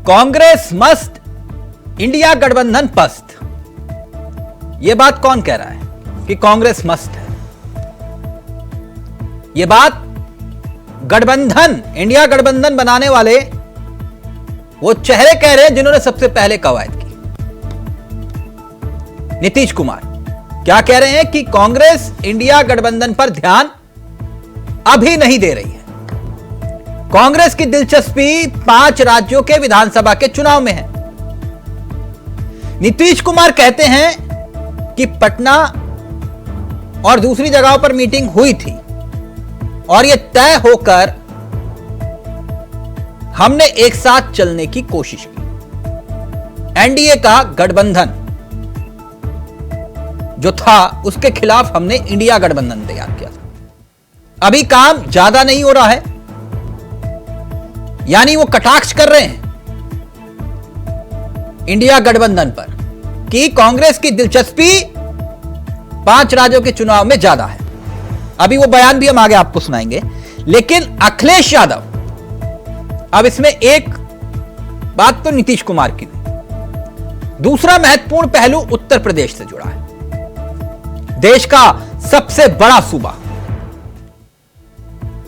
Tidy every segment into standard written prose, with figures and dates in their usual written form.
कांग्रेस मस्त, इंडिया गठबंधन पस्त। यह बात कौन कह रहा है कि कांग्रेस मस्त है? यह बात गठबंधन, इंडिया गठबंधन बनाने वाले वो चेहरे कह रहे हैं जिन्होंने सबसे पहले कवायद की। नीतीश कुमार क्या कह रहे हैं कि कांग्रेस इंडिया गठबंधन पर ध्यान अभी नहीं दे रही है। कांग्रेस की दिलचस्पी 5 राज्यों के विधानसभा के चुनाव में है। नीतीश कुमार कहते हैं कि पटना और दूसरी जगहों पर मीटिंग हुई थी और यह तय होकर हमने एक साथ चलने की कोशिश की। एनडीए का गठबंधन जो था उसके खिलाफ हमने इंडिया गठबंधन तैयार किया था। अभी काम ज्यादा नहीं हो रहा है, यानी वो कटाक्ष कर रहे हैं इंडिया गठबंधन पर कि कांग्रेस की दिलचस्पी 5 राज्यों के चुनाव में ज्यादा है। अभी वो बयान भी हम आगे आपको सुनाएंगे। लेकिन अखिलेश यादव, अब इसमें एक बात तो नीतीश कुमार की नहीं, दूसरा महत्वपूर्ण पहलू उत्तर प्रदेश से जुड़ा है। देश का सबसे बड़ा सूबा,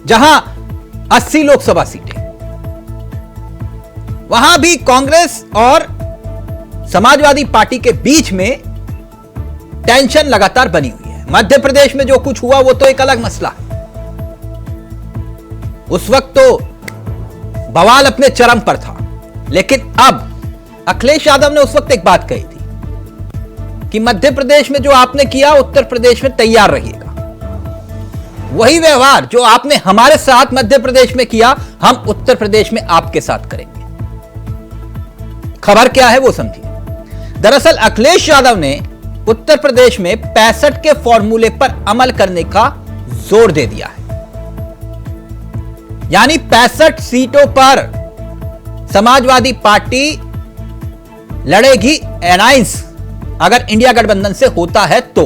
जहां 80 लोकसभा सीटें, वहां भी कांग्रेस और समाजवादी पार्टी के बीच में टेंशन लगातार बनी हुई है। मध्य प्रदेश में जो कुछ हुआ वो तो एक अलग मसला है। उस वक्त तो बवाल अपने चरम पर था, लेकिन अब अखिलेश यादव ने उस वक्त एक बात कही थी कि मध्य प्रदेश में जो आपने किया उत्तर प्रदेश में तैयार रहिएगा। वही व्यवहार जो आपने हमारे साथ मध्य प्रदेश में किया, हम उत्तर प्रदेश में आपके साथ करेंगे। खबर क्या है वो समझिए। दरअसल अखिलेश यादव ने उत्तर प्रदेश में 65 के फॉर्मूले पर अमल करने का जोर दे दिया है। यानी 65 सीटों पर समाजवादी पार्टी लड़ेगी अलायंस, अगर इंडिया गठबंधन से होता है तो।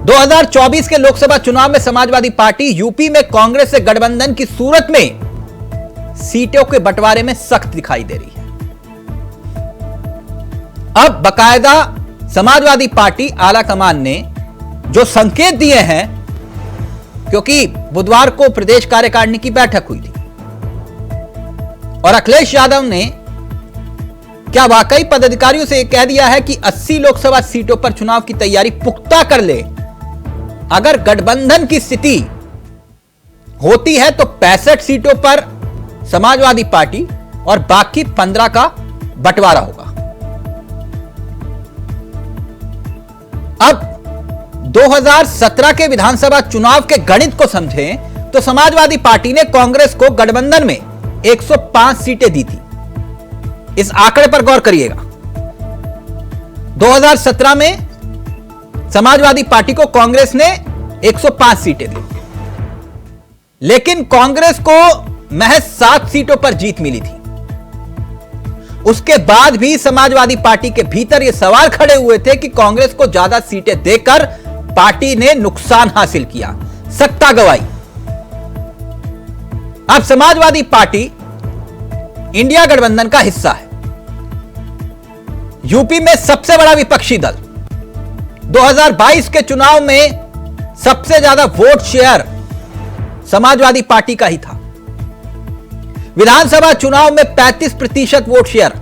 2024 के लोकसभा चुनाव में समाजवादी पार्टी यूपी में कांग्रेस से गठबंधन की सूरत में सीटों के बंटवारे में सख्त दिखाई दे रही है। अब बकायदा समाजवादी पार्टी आलाकमान ने जो संकेत दिए हैं, क्योंकि बुधवार को प्रदेश कार्यकारिणी की बैठक हुई थी और अखिलेश यादव ने क्या वाकई पदाधिकारियों से कह दिया है कि 80 लोकसभा सीटों पर चुनाव की तैयारी पुख्ता कर ले। अगर गठबंधन की स्थिति होती है तो 65 सीटों पर समाजवादी पार्टी और बाकी 15 का बंटवारा होगा। अब 2017 के विधानसभा चुनाव के गणित को समझें तो समाजवादी पार्टी ने कांग्रेस को गठबंधन में 105 सीटें दी थी। इस आंकड़े पर गौर करिएगा। 2017 में समाजवादी पार्टी को कांग्रेस ने 105 सीटें दी, लेकिन कांग्रेस को महज 7 सीटों पर जीत मिली थी। उसके बाद भी समाजवादी पार्टी के भीतर यह सवाल खड़े हुए थे कि कांग्रेस को ज्यादा सीटें देकर पार्टी ने नुकसान हासिल किया, सत्ता गंवाई। अब समाजवादी पार्टी इंडिया गठबंधन का हिस्सा है। यूपी में सबसे बड़ा विपक्षी दल, 2022 के चुनाव में सबसे ज्यादा वोट शेयर समाजवादी पार्टी का ही था। विधानसभा चुनाव में 35% वोट शेयर।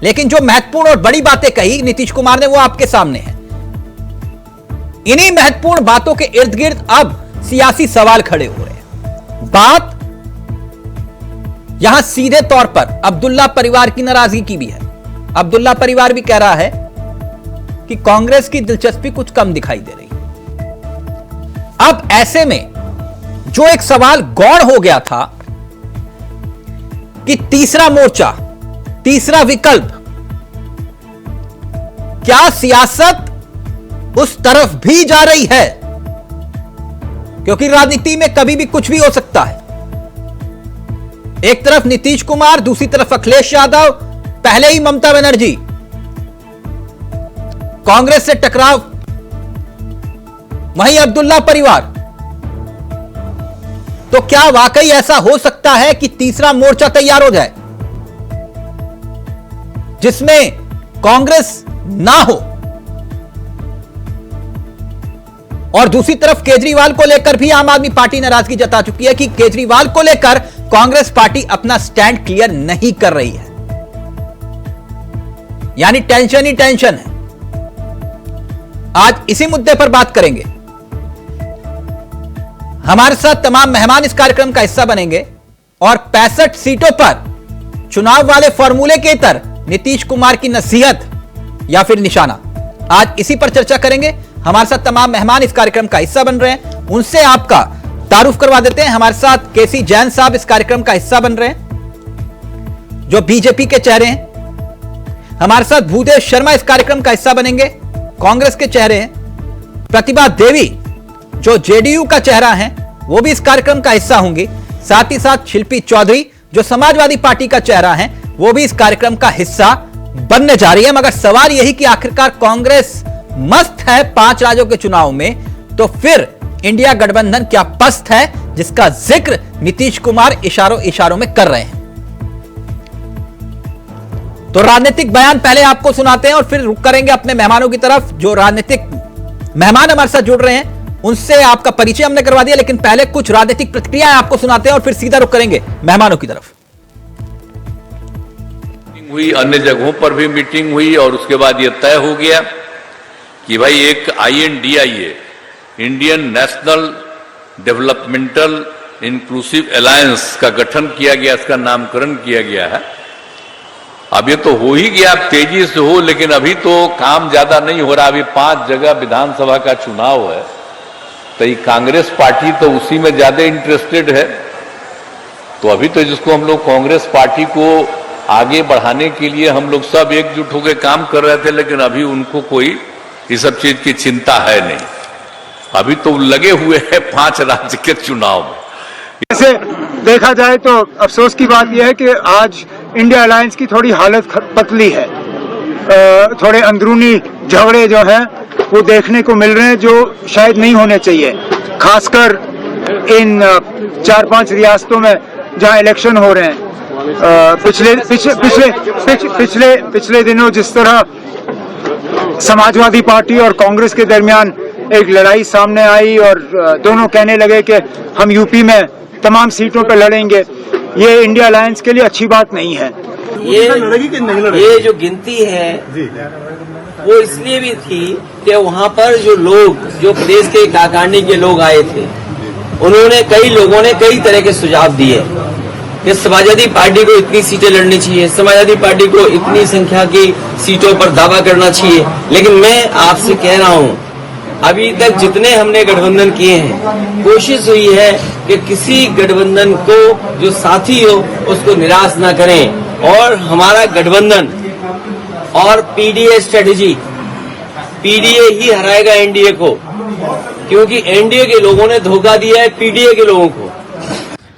लेकिन जो महत्वपूर्ण और बड़ी बातें कही नीतीश कुमार ने, वो आपके सामने है। इन्हीं महत्वपूर्ण बातों के इर्द गिर्द अब सियासी सवाल खड़े हो रहे हैं। बात यहां सीधे तौर पर अब्दुल्ला परिवार की नाराजगी की भी है। अब्दुल्ला परिवार भी कह रहा है कि कांग्रेस की दिलचस्पी कुछ कम दिखाई दे रही। अब ऐसे में जो एक सवाल गौण हो गया था कि तीसरा मोर्चा, तीसरा विकल्प, क्या सियासत उस तरफ भी जा रही है? क्योंकि राजनीति में कभी भी कुछ भी हो सकता है। एक तरफ नीतीश कुमार, दूसरी तरफ अखिलेश यादव, पहले ही ममता बनर्जी, कांग्रेस से टकराव, वहीं अब्दुल्ला परिवार। तो क्या वाकई ऐसा हो सकता है कि तीसरा मोर्चा तैयार हो जाए? जिसमें कांग्रेस ना हो, और दूसरी तरफ केजरीवाल को लेकर भी आम आदमी पार्टी नाराजगी जता चुकी है कि केजरीवाल को लेकर कांग्रेस पार्टी अपना स्टैंड क्लियर नहीं कर रही है, यानी टेंशन ही टेंशन है। आज इसी मुद्दे पर बात करेंगे। हमारे साथ तमाम मेहमान इस कार्यक्रम का हिस्सा बनेंगे और 65 सीटों पर चुनाव वाले फॉर्मूले के इतर नीतीश कुमार की नसीहत या फिर निशाना, आज इसी पर चर्चा करेंगे। हमारे साथ तमाम मेहमान इस कार्यक्रम का हिस्सा बन रहे हैं, उनसे आपका तारुफ करवा देते हैं। हमारे साथ केसी जैन साहब इस कार्यक्रम का हिस्सा बन रहे हैं, जो बीजेपी के चेहरे हैं। हमारे साथ भूदेव शर्मा इस कार्यक्रम का हिस्सा बनेंगे, कांग्रेस के चेहरे हैं। प्रतिभा देवी जो जेडीयू का चेहरा है, वो भी इस कार्यक्रम का हिस्सा होंगी। साथ ही साथ शिल्पी चौधरी जो समाजवादी पार्टी का चेहरा है, वो भी इस कार्यक्रम का हिस्सा बनने जा रही है। मगर सवाल यही कि आखिरकार कांग्रेस मस्त है 5 राज्यों के चुनाव में, तो फिर इंडिया गठबंधन क्या पस्त है, जिसका जिक्र नीतीश कुमार इशारों इशारों में कर रहे हैं। तो राजनीतिक बयान पहले आपको सुनाते हैं और फिर रुक करेंगे अपने मेहमानों की तरफ। जो राजनीतिक मेहमान हमारे साथ जुड़ रहे हैं उनसे आपका परिचय हमने करवा दिया, लेकिन पहले कुछ राजनीतिक प्रतिक्रियाएं आपको सुनाते हैं और फिर सीधा रुक करेंगे मेहमानों की तरफ। हुई, अन्य जगहों पर भी मीटिंग हुई और उसके बाद यह तय हो गया कि भाई एक INDIA, Indian national developmental inclusive alliance का गठन किया गया, इसका नामकरण किया गया है। अब ये तो हो ही गया, अब तेजी से हो, लेकिन अभी तो काम ज्यादा नहीं हो रहा। अभी 5 जगह विधानसभा का चुनाव है, तो ये कांग्रेस पार्टी तो उसी में ज्यादा इंटरेस्टेड है। तो अभी तो जिसको हम लोग कांग्रेस पार्टी को आगे बढ़ाने के लिए हम लोग सब एकजुट होकर काम कर रहे थे, लेकिन अभी उनको कोई इस सब चीज की चिंता है नहीं। अभी तो लगे हुए हैं 5 राज्य के चुनाव में। ऐसे देखा जाए तो अफसोस की बात यह है कि आज इंडिया अलायंस की थोड़ी हालत पतली है। थोड़े अंदरूनी झगड़े जो हैं वो देखने को मिल रहे हैं, जो शायद नहीं होने चाहिए। खासकर इन 4-5 रियासतों में जहां इलेक्शन हो रहे हैं। पिछले दिनों जिस तरह समाजवादी पार्टी और कांग्रेस के दरमियान एक लड़ाई सामने आई और दोनों कहने लगे कि हम यूपी में तमाम सीटों पर लड़ेंगे, ये इंडिया अलायंस के लिए अच्छी बात नहीं है। ये जो गिनती है वो इसलिए भी थी कि वहाँ पर जो लोग, जो प्रदेश के काकानी के लोग आए थे, उन्होंने कई लोगों ने कई तरह के सुझाव दिए कि समाजवादी पार्टी को इतनी सीटें लड़नी चाहिए, समाजवादी पार्टी को इतनी संख्या की सीटों पर दावा करना चाहिए। लेकिन मैं आपसे कह रहा हूँ, अभी तक जितने हमने गठबंधन किए हैं, कोशिश हुई है कि किसी गठबंधन को जो साथी हो उसको निराश ना करें। और हमारा गठबंधन और पीडीए स्ट्रेटेजी, पीडीए ही हराएगा एनडीए को, क्योंकि एनडीए के लोगों ने धोखा दिया है पीडीए के लोगों को।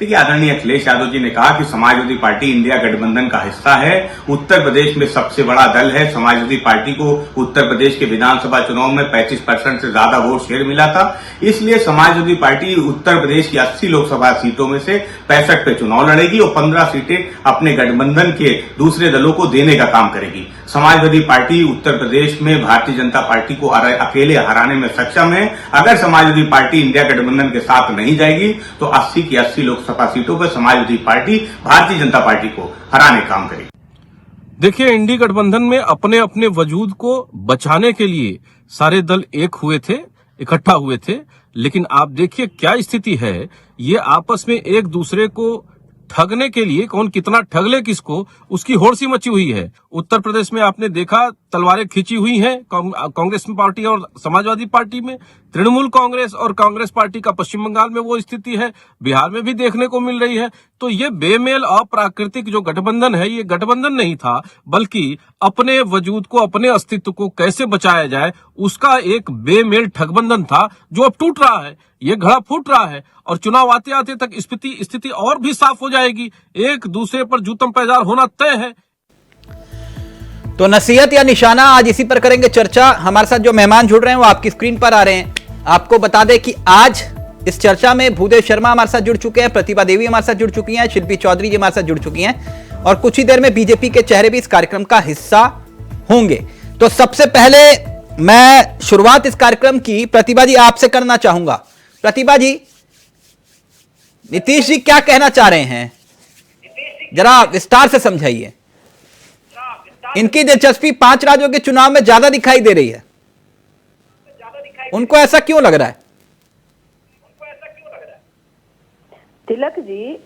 देखिए, आदरणीय अखिलेश यादव जी ने कहा कि समाजवादी पार्टी इंडिया गठबंधन का हिस्सा है। उत्तर प्रदेश में सबसे बड़ा दल है। समाजवादी पार्टी को उत्तर प्रदेश के विधानसभा चुनाव में 35% से ज्यादा वोट शेयर मिला था। इसलिए समाजवादी पार्टी उत्तर प्रदेश की 80 लोकसभा सीटों में से 65 पे चुनाव लड़ेगी और 15 सीटें अपने गठबंधन के दूसरे दलों को देने का काम करेगी। समाजवादी पार्टी उत्तर प्रदेश में भारतीय जनता पार्टी को अकेले हराने में सक्षम है। अगर समाजवादी पार्टी इंडिया गठबंधन के साथ नहीं जाएगी तो 80 की 80 लोकसभा सीटों पर समाजवादी पार्टी भारतीय जनता पार्टी को हराने का काम करेगी। देखिए, इंडी गठबंधन में अपने अपने वजूद को बचाने के लिए सारे दल एक हुए थे, इकट्ठा हुए थे। लेकिन आप देखिए क्या स्थिति है, ये आपस में एक दूसरे को ठगने के लिए कौन कितना ठग ले किसको, उसकी होड़-सी मची हुई है। उत्तर प्रदेश में आपने देखा तलवारें खींची हुई हैं कांग्रेस पार्टी और समाजवादी पार्टी में। तृणमूल कांग्रेस और कांग्रेस पार्टी का पश्चिम बंगाल में वो स्थिति है, बिहार में भी देखने को मिल रही है। तो ये बेमेल अप्राकृतिक जो गठबंधन है, ये गठबंधन नहीं था, बल्कि अपने वजूद को, अपने अस्तित्व को कैसे बचाया जाए, उसका एक बेमेल ठगबंधन था जो अब टूट रहा है। ये घड़ा फूट रहा है और चुनाव आते आते तक स्थिति और भी साफ हो जाएगी। एक दूसरे पर जूतम पैजार होना तय है। तो नसीहत या निशाना, आज इसी पर करेंगे चर्चा। हमारे साथ जो मेहमान जुड़ रहे हैं वो आपकी स्क्रीन पर आ रहे हैं। आपको बता दें कि आज इस चर्चा में भूदेव शर्मा हमारे साथ जुड़ चुके हैं, प्रतिभा देवी हमारे साथ जुड़ चुकी हैं, शिल्पी चौधरी जी हमारे साथ जुड़ चुकी हैं। और कुछ ही देर में बीजेपी के चेहरे भी इस कार्यक्रम का हिस्सा होंगे। तो सबसे पहले मैं शुरुआत इस कार्यक्रम की प्रतिभा जी आपसे करना चाहूंगा। प्रतिभा जी, नीतीश जी क्या कहना चाह रहे हैं, जरा विस्तार से समझाइए। इनकी दिलचस्पी 5 राज्यों के चुनाव में ज्यादा दिखाई दे रही है, उनको ऐसा क्यों लग रहा है? तिलक जी,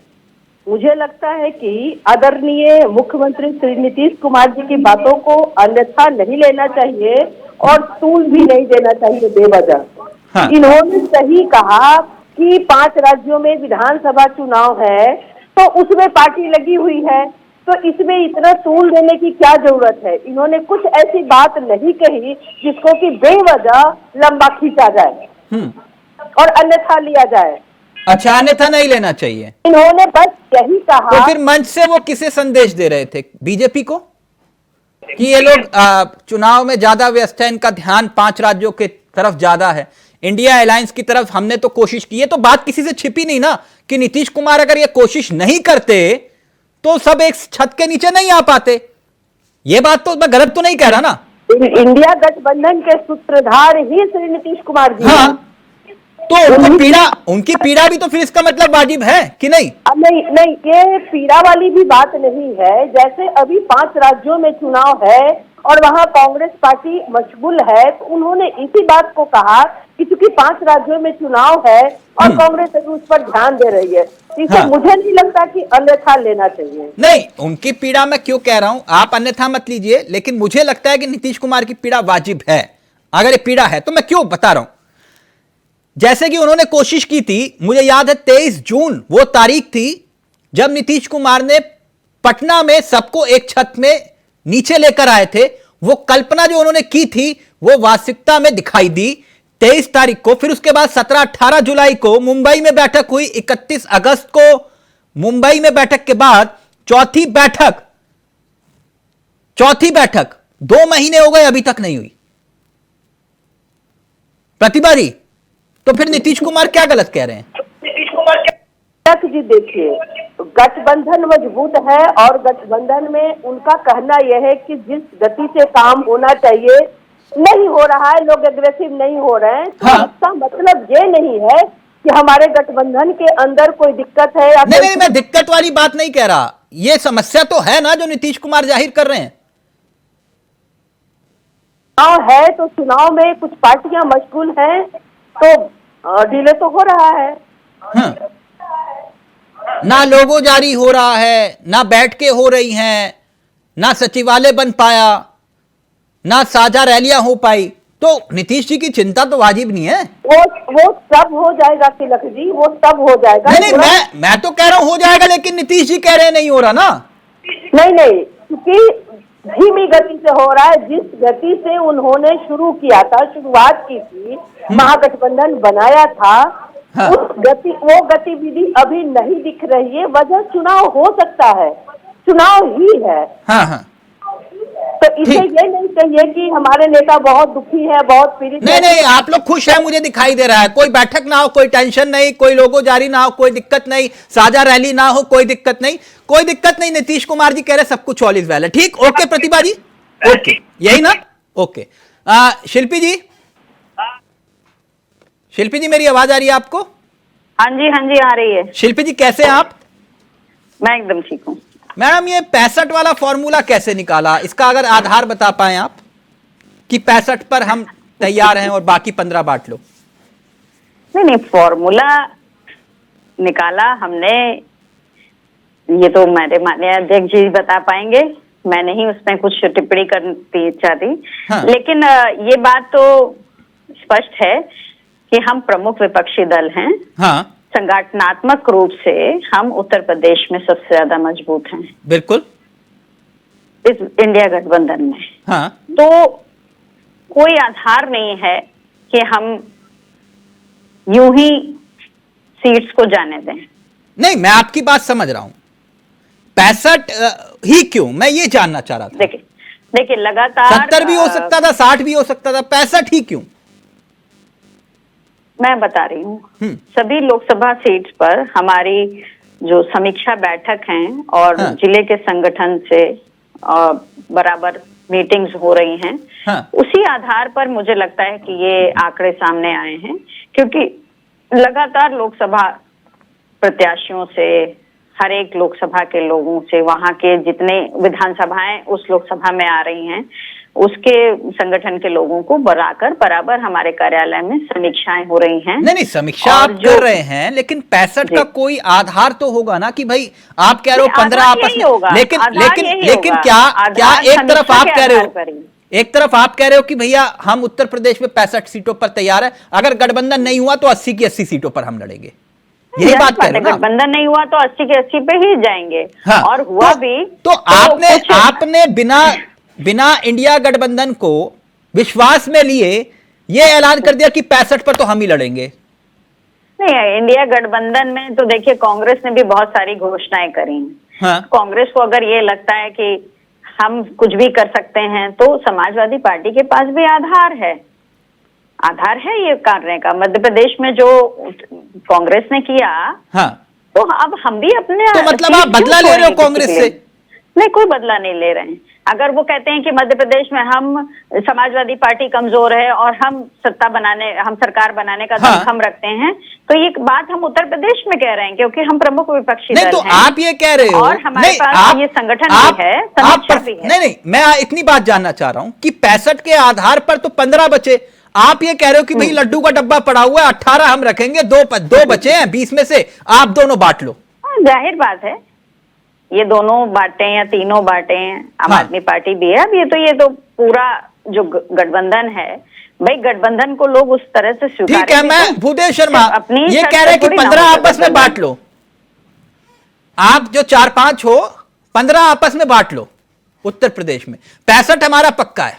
मुझे लगता है कि आदरणीय मुख्यमंत्री श्री नीतीश कुमार जी की बातों को अन्यथा नहीं लेना चाहिए और तूल भी नहीं देना चाहिए बेवजह। हाँ। इन्होंने सही कहा कि 5 राज्यों में विधानसभा चुनाव है तो उसमें पार्टी लगी हुई है, तो इसमें इतना तूल देने की क्या जरूरत है। इन्होंने कुछ ऐसी बात नहीं कही जिसको कि बेवजह लंबा खींचा जाए और अन्यथा लिया जाए। अच्छा, अन्यथा नहीं लेना चाहिए। इन्होंने बस यही कहा। तो फिर मंच से वो किसे संदेश दे रहे थे, बीजेपी को, कि ये लोग चुनाव में ज्यादा व्यस्त है, इनका ध्यान 5 राज्यों के तरफ ज्यादा है, इंडिया अलायंस की तरफ हमने तो कोशिश की है। तो बात किसी से छिपी नहीं ना कि नीतीश कुमार अगर ये कोशिश नहीं करते तो सब एक छत के नीचे नहीं आ पाते। ये बात तो मैं गलत तो नहीं कह रहा ना। इंडिया गठबंधन के सूत्रधार ही श्री नीतीश कुमार जी। हाँ, तो उनकी पीड़ा भी तो फिर इसका मतलब वाजिब है कि नहीं? नहीं नहीं, ये पीड़ा वाली भी बात नहीं है। जैसे अभी 5 राज्यों में चुनाव है और वहाँ कांग्रेस पार्टी मशगूल है, तो उन्होंने इसी बात को कहा कि चूंकि 5 राज्यों में चुनाव है और कांग्रेस अभी उस पर ध्यान दे रही है, इसे हाँ। मुझे नहीं लगता कि अन्यथा लेना चाहिए। नहीं, उनकी पीड़ा मैं क्यों कह रहा हूं, आप अन्यथा मत लीजिए, लेकिन मुझे लगता है कि नीतीश कुमार की पीड़ा वाजिब है। अगर ये पीड़ा है तो मैं क्यों बता रहा हूं। जैसे कि उन्होंने कोशिश की थी, मुझे याद है 23 जून वो तारीख थी जब नीतीश कुमार ने पटना में सबको एक छत में नीचे लेकर आए थे। वो कल्पना जो उन्होंने की थी वो वास्तविकता में दिखाई दी 23 तारीख को। फिर उसके बाद 17-18 जुलाई को मुंबई में बैठक हुई, 31 अगस्त को मुंबई में बैठक के बाद चौथी बैठक 2 महीने हो गए, अभी तक नहीं हुई। प्रतिभा जी, तो फिर नीतीश कुमार क्या गलत कह रहे हैं? जी देखिए, गठबंधन मजबूत है और गठबंधन में उनका कहना यह है कि जिस गति से काम होना चाहिए नहीं हो रहा है, लोग एग्रेसिव नहीं हो रहे हैं। तो हाँ। इसका मतलब ये नहीं है कि हमारे गठबंधन के अंदर कोई दिक्कत है या नहीं, मैं दिक्कत वाली बात नहीं कह रहा। ये समस्या तो है ना जो नीतीश कुमार जाहिर कर रहे हैं। चुनाव है तो चुनाव में कुछ पार्टियां मशगूल हैं तो डिले तो हो रहा है। हाँ। ना लोगो जारी हो रहा है, ना बैठकें हो रही हैं, ना सचिवालय बन पाया, ना साझा रैलियां हो पाई। तो नीतीश जी की चिंता तो वाजिब नहीं है। वो सब हो जाएगा तिलक जी, वो सब हो जाएगा। नहीं, मैं तो कह रहा हूं हो जाएगा, लेकिन नीतीश जी कह रहे हैं नहीं हो रहा ना। नहीं, क्योंकि धीमी गति से हो रहा है। जिस गति से उन्होंने शुरुआत की थी, महागठबंधन बनाया था, हाँ। वो गतिविधि अभी नहीं दिख रही है। वजह चुनाव हो सकता है, चुनाव ही है। हाँ। तो इसे ये नहीं चाहिए कि हमारे नेता बहुत दुखी है, बहुत पीड़ित है। नहीं, आप लोग खुश हैं, मुझे दिखाई दे रहा है। कोई बैठक ना हो, कोई टेंशन नहीं, कोई लोगो जारी ना हो, कोई दिक्कत नहीं, साझा रैली ना हो, कोई दिक्कत नहीं। नीतीश कुमार जी कह रहे सब कुछ ऑल इज वेल है। ठीक, ओके प्रतिभा जी, ओके, यही ना, ओके। शिल्पी जी मेरी आवाज आ रही है आपको? हाँ जी आ रही है। शिल्पी जी कैसे हैं आप? मैं एकदम ठीक हूँ। मैडम, ये 65 वाला फॉर्मूला कैसे निकाला, इसका अगर आधार बता पाए आप कि 65 पर हम तैयार हैं और बाकी 15 बांट लो। नहीं, फॉर्मूला निकाला हमने, ये तो मेरे माननीय अध्यक्ष जी बता पाएंगे, मैं नहीं उसमें कुछ टिप्पणी करती चाहती। हाँ। लेकिन ये बात तो स्पष्ट है कि हम प्रमुख विपक्षी दल हैं। हाँ, संगठनात्मक रूप से हम उत्तर प्रदेश में सबसे ज्यादा मजबूत हैं, बिल्कुल, इस इंडिया गठबंधन में। हाँ। तो कोई आधार नहीं है कि हम यूं ही सीट्स को जाने दें। नहीं, मैं आपकी बात समझ रहा हूं। 65 ही क्यों, मैं ये जानना चाह रहा था। देखिए लगातार 70 भी हो सकता था, 60 भी हो सकता था, 65 ही क्यों? मैं बता रही हूँ, सभी लोकसभा सीट्स पर हमारी जो समीक्षा बैठक हैं और हाँ। जिले के संगठन से बराबर मीटिंग्स हो रही हैं, हाँ। उसी आधार पर मुझे लगता है कि ये आंकड़े सामने आए हैं, क्योंकि लगातार लोकसभा प्रत्याशियों से, हर एक लोकसभा के लोगों से, वहां के जितने विधानसभाएं उस लोकसभा में आ रही हैं, उसके संगठन के लोगों को बुलाकर बराबर हमारे कार्यालय में समीक्षाएं हो रही हैं। नहीं समीक्षा और आप कर रहे हैं, लेकिन 65 का कोई आधार तो होगा ना कि भाई आप कह रहे हो 15 आपस में, लेकिन क्या एक तरफ आप कह रहे हो, एक तरफ आप कह रहे हो कि भैया हम उत्तर प्रदेश में 65 सीटों पर तैयार है, अगर गठबंधन नहीं हुआ तो 80 की 80 सीटों पर हम लड़ेंगे, यही बात कह रहे हो ना? गठबंधन नहीं हुआ तो 80 के 80 पे ही जाएंगे। हाँ, और हुआ भी तो आपने बिना इंडिया गठबंधन को विश्वास में लिए ये ऐलान कर दिया कि 65 पर तो हम ही लड़ेंगे। नहीं, इंडिया गठबंधन में तो देखिए कांग्रेस ने भी बहुत सारी घोषणाएं करी। हाँ। कांग्रेस को अगर ये लगता है कि हम कुछ भी कर सकते हैं, तो समाजवादी पार्टी के पास भी आधार है ये करने का। मध्य प्रदेश में जो कांग्रेस ने किया, हाँ। तो अब हम भी अपने, तो मतलब आप बदला ले रहे हो कांग्रेस से? नहीं, कोई बदला नहीं ले रहे हैं। अगर वो कहते हैं कि मध्य प्रदेश में हम समाजवादी पार्टी कमजोर है और हम सरकार बनाने का दमखम रखते हैं, तो ये बात हम उत्तर प्रदेश में कह रहे हैं, क्योंकि हम प्रमुख विपक्षी नहीं, दल तो हैं। आप ये कह रहे हो, और हमारे पास ये संगठन भी है, समीक्षा भी है। नहीं, मैं इतनी बात जानना चाह रहा हूं कि 65 के आधार पर तो 15 बचे, आप ये कह रहे हो कि भाई लड्डू का डब्बा पड़ा हुआ है, 18 हम रखेंगे, दो बचे हैं, 20 में से आप दोनों बांट लो। जाहिर बात है, ये दोनों बांटे या तीनों बांटे, आम आदमी पार्टी भी है। अब ये तो पूरा जो गठबंधन है, भाई गठबंधन को लोग उस तरह से स्वीकार, ठीक है। मैं भूदेव शर्मा ये कह रहे हैं कि 15 आपस में बांट लो, आप जो 4-5 हो 15 आपस में बांट लो उत्तर प्रदेश में, 65 हमारा पक्का है,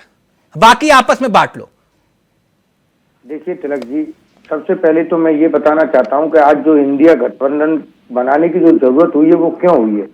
बाकी आपस में बांट लो। देखिए तिलक जी, सबसे पहले तो मैं ये बताना चाहता हूं कि आज जो इंडिया गठबंधन बनाने की जो जरूरत हुई है वो क्यों हुई है।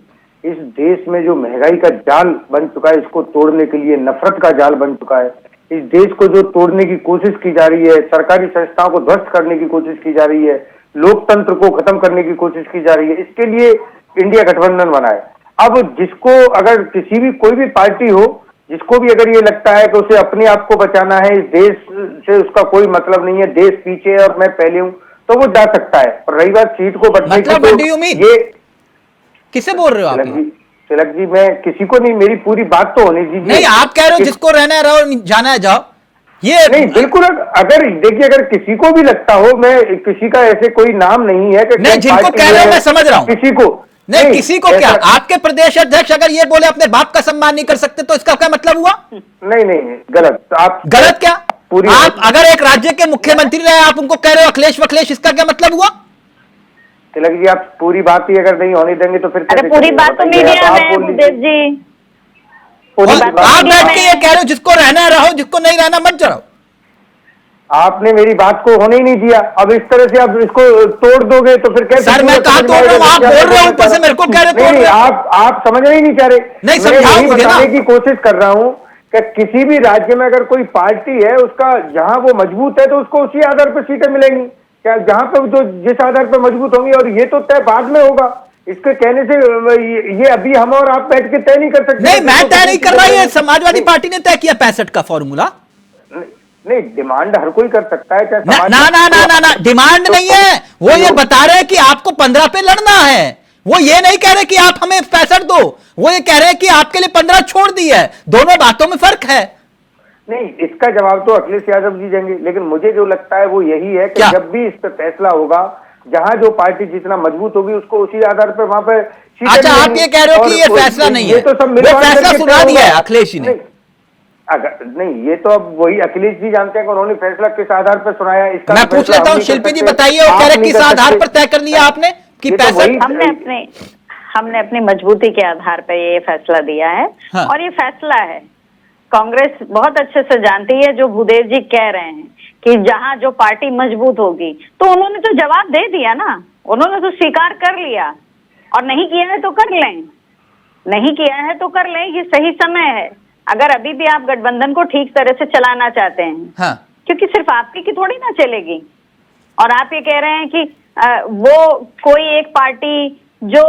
इस देश में जो महंगाई का जाल बन चुका है, इसको तोड़ने के लिए नफरत का जाल बन चुका है। इस देश को जो तोड़ने की कोशिश की जा रही है, सरकारी संस्थाओं को ध्वस्त करने की कोशिश की जा रही है, लोकतंत्र को खत्म करने की कोशिश की जा रही है, इसके लिए इंडिया गठबंधन बना है। अब जिसको अगर कोई भी पार्टी हो, जिसको भी अगर ये लगता है कि उसे अपने आप को बचाना है, इस देश से उसका कोई मतलब नहीं है, देश पीछे है और मैं पहले हूं, तो वो जा सकता है। और रही बात सीट को बढ़ने की, तो ये किसे बोल रहे हो आप? तिलक जी, मैं किसी को नहीं, मेरी पूरी बात तो होने दीजिए। नहीं, आप कह रहे हो जिसको रहना है रहो, जाना है जाओ, ये नहीं बिल्कुल। अगर देखिए, अगर किसी को भी लगता हो, मैं किसी का ऐसे कोई नाम नहीं है कि नहीं, जिनको कह रहे हो मैं समझ रहा हूं, किसी को नहीं किसी को क्या, आपके प्रदेश अध्यक्ष अगर ये बोले अपने बाप का सम्मान नहीं कर सकते, तो इसका क्या मतलब हुआ? नहीं, गलत। आप गलत क्या? आप अगर एक राज्य के मुख्यमंत्री रहे, आप उनको कह रहे हो अखिलेश वखिलेश, इसका क्या मतलब हुआ? तिलक जी, आप पूरी बात ही अगर नहीं होने देंगे तो फिर अरे पूरी बात तो मीडिया में, भूदेव जी, आप बैठ के ये कह रहे हो जिसको रहना है रहो, जिसको नहीं रहना मत जाओ। आपने मेरी बात को होने ही नहीं दिया। अब इस तरह से आप इसको तोड़ दोगे तो फिर कैसे? सर, मैं कहाँ तोड़ रहा हूँ? आप बोल रहे हो ऊपर से, मेरे को कह रहे हो। नहीं, आप समझ ही नहीं चाह रहे। नहीं, समझाओ मुझे ना। बताने की कोशिश कर रहा हूँ कि किसी भी राज्य में अगर कोई पार्टी है, उसका जहां वो मजबूत है, तो उसको उसी आधार पर सीटें मिलेंगी। क्या जहां पर जो जिस आधार पर मजबूत होंगी, और ये तो तय बाद में होगा। इसके कहने से ये अभी हम और आप बैठ के तय नहीं कर सकते। नहीं, मैं तय नहीं कर रहा, ये समाजवादी पार्टी ने तय किया 65 का फॉर्मूला। नहीं, डिमांड हर कोई कर सकता है, चाहे ना, डिमांड नहीं है। वो ये बता रहे हैं कि आपको 15 पे लड़ना है। वो ये नहीं कह रहे कि आप हमें 65 दो, वो ये कह रहे हैं कि आपके लिए 15 छोड़ दी है। दोनों बातों में फर्क है। नहीं, इसका जवाब तो अखिलेश यादव जी देंगे, लेकिन मुझे जो लगता है वो यही है कि जब भी इस पर फैसला होगा, जहां जो पार्टी जितना मजबूत होगी, उसको उसी आधार पर वहां पर। अच्छा, आप ये कह रहे हो कि ये फैसला नहीं है, तो सब फैसला सुना दिया है अखिलेश जी ने। नहीं, ये तो अब वही अखिलेश जी जानते हैं कि उन्होंने फैसला किस आधार पर सुनाया। इसका मैं पूछ लेता हूँ, शिल्पी जी बताइए, वो कह रहे किस आधार पर तय कर लिया आपने कि 65? हमने अपनी मजबूती के आधार पर ये फैसला दिया है। हाँ। और ये फैसला है, कांग्रेस बहुत अच्छे से जानती है, जो भूदेव जी कह रहे हैं कि जहां जो पार्टी मजबूत होगी, तो उन्होंने तो जवाब दे दिया ना, उन्होंने तो स्वीकार कर लिया। और नहीं किया है तो कर लें, नहीं किया है तो कर लें, ये सही समय है। अगर अभी भी आप गठबंधन को ठीक तरह से चलाना चाहते हैं, हाँ। क्योंकि सिर्फ आपकी की थोड़ी ना चलेगी। और आप ये कह रहे हैं कि वो कोई एक पार्टी जो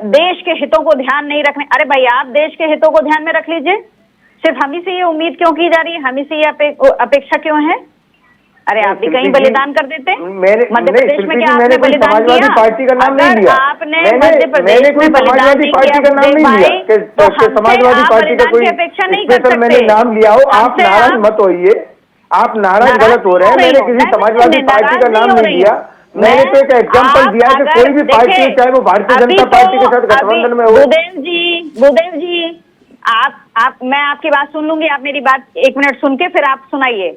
देश के हितों को ध्यान नहीं रखने। अरे भाई, आप देश के हितों को ध्यान में रख लीजिए, सिर्फ हम ही से ये उम्मीद क्यों की जा रही है, हम ही से ये अपेक्षा क्यों है? अरे आप भी कहीं बलिदान कर देते। मध्य प्रदेश में क्या आपने बलिदान किया? समाजवादी पार्टी का नाम नहीं लिया आपने मध्य प्रदेश में बलिदान नहीं किया का नाम नहीं लिया कि समाजवादी पार्टी का कोई अपेक्षा नहीं कर स्पेशल सकते। मैंने नाम लिया हो। आप नाराज मत होइए, आप नाराज गलत हो रहे हैं। मैंने किसी समाजवादी पार्टी का नाम नहीं लिया, मैंने तो एक एग्जाम्पल दिया कि कोई भी पार्टी हो, चाहे वो भारतीय जनता पार्टी के साथ गठबंधन में हो। भूदेव जी, आप मैं आपकी बात सुन लूंगी, आप मेरी बात 1 मिनट सुन के फिर आप सुनाइए।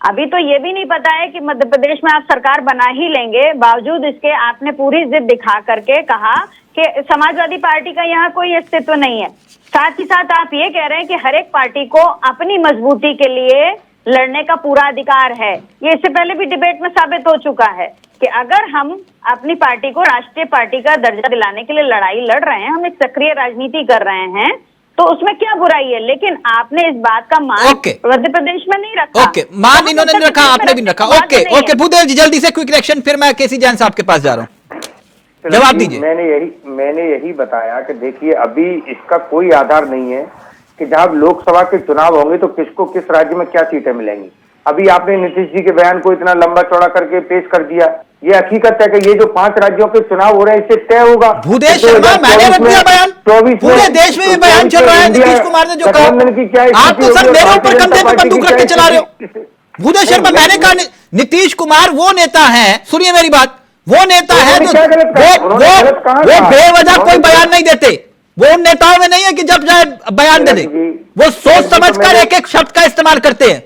अभी तो ये भी नहीं पता है कि मध्य प्रदेश में आप सरकार बना ही लेंगे, बावजूद इसके आपने पूरी जिद दिखा करके कहा कि समाजवादी पार्टी का यहाँ कोई अस्तित्व नहीं है। साथ ही साथ आप ये कह रहे हैं कि हर एक पार्टी को अपनी मजबूती के लिए लड़ने का पूरा अधिकार है। ये इससे पहले भी डिबेट में साबित हो चुका है कि अगर हम अपनी पार्टी को राष्ट्रीय पार्टी का दर्जा दिलाने के लिए लड़ाई लड़ रहे हैं, हम एक सक्रिय राजनीति कर रहे हैं, तो उसमें क्या बुराई है। लेकिन आपने इस बात का मान मध्य प्रदेश में नहीं रखा। मान इन्होंने नहीं रखा, आपने भी नहीं रखा। ओके भूदेव जी, जल्दी से क्विक रिएक्शन, फिर मैं केसी जैन साहब के पास जा रहा हूँ, जवाब दीजिए। मैंने यही बताया कि देखिए, अभी इसका कोई आधार नहीं है कि जब लोकसभा के चुनाव होंगे तो किसको किस राज्य में क्या सीटें मिलेंगी। अभी आपने नीतीश जी के बयान को इतना लंबा चौड़ा करके पेश कर दिया। ये हकीकत है कि ये जो 5 राज्यों के चुनाव हो रहे हैं, इससे तय होगा। भूदेव शर्मा, मैंने रख दिया बयान, पूरे देश में भी बयान चल रहा है। नीतीश कुमार ने जो कहा, आप तो सर मेरे ऊपर कंधे पे बंदूक रख के चला रहे हो। भूदेव शर्मा, मैंने कहा नीतीश कुमार वो नेता है, सुनिए मेरी बात, वो नेता है जो वो बेवजह कोई बयान नहीं देते। वो उन नेताओं में नहीं है कि जब चाहे बयान दे दे, वो सोच समझकर एक एक शब्द का इस्तेमाल करते हैं।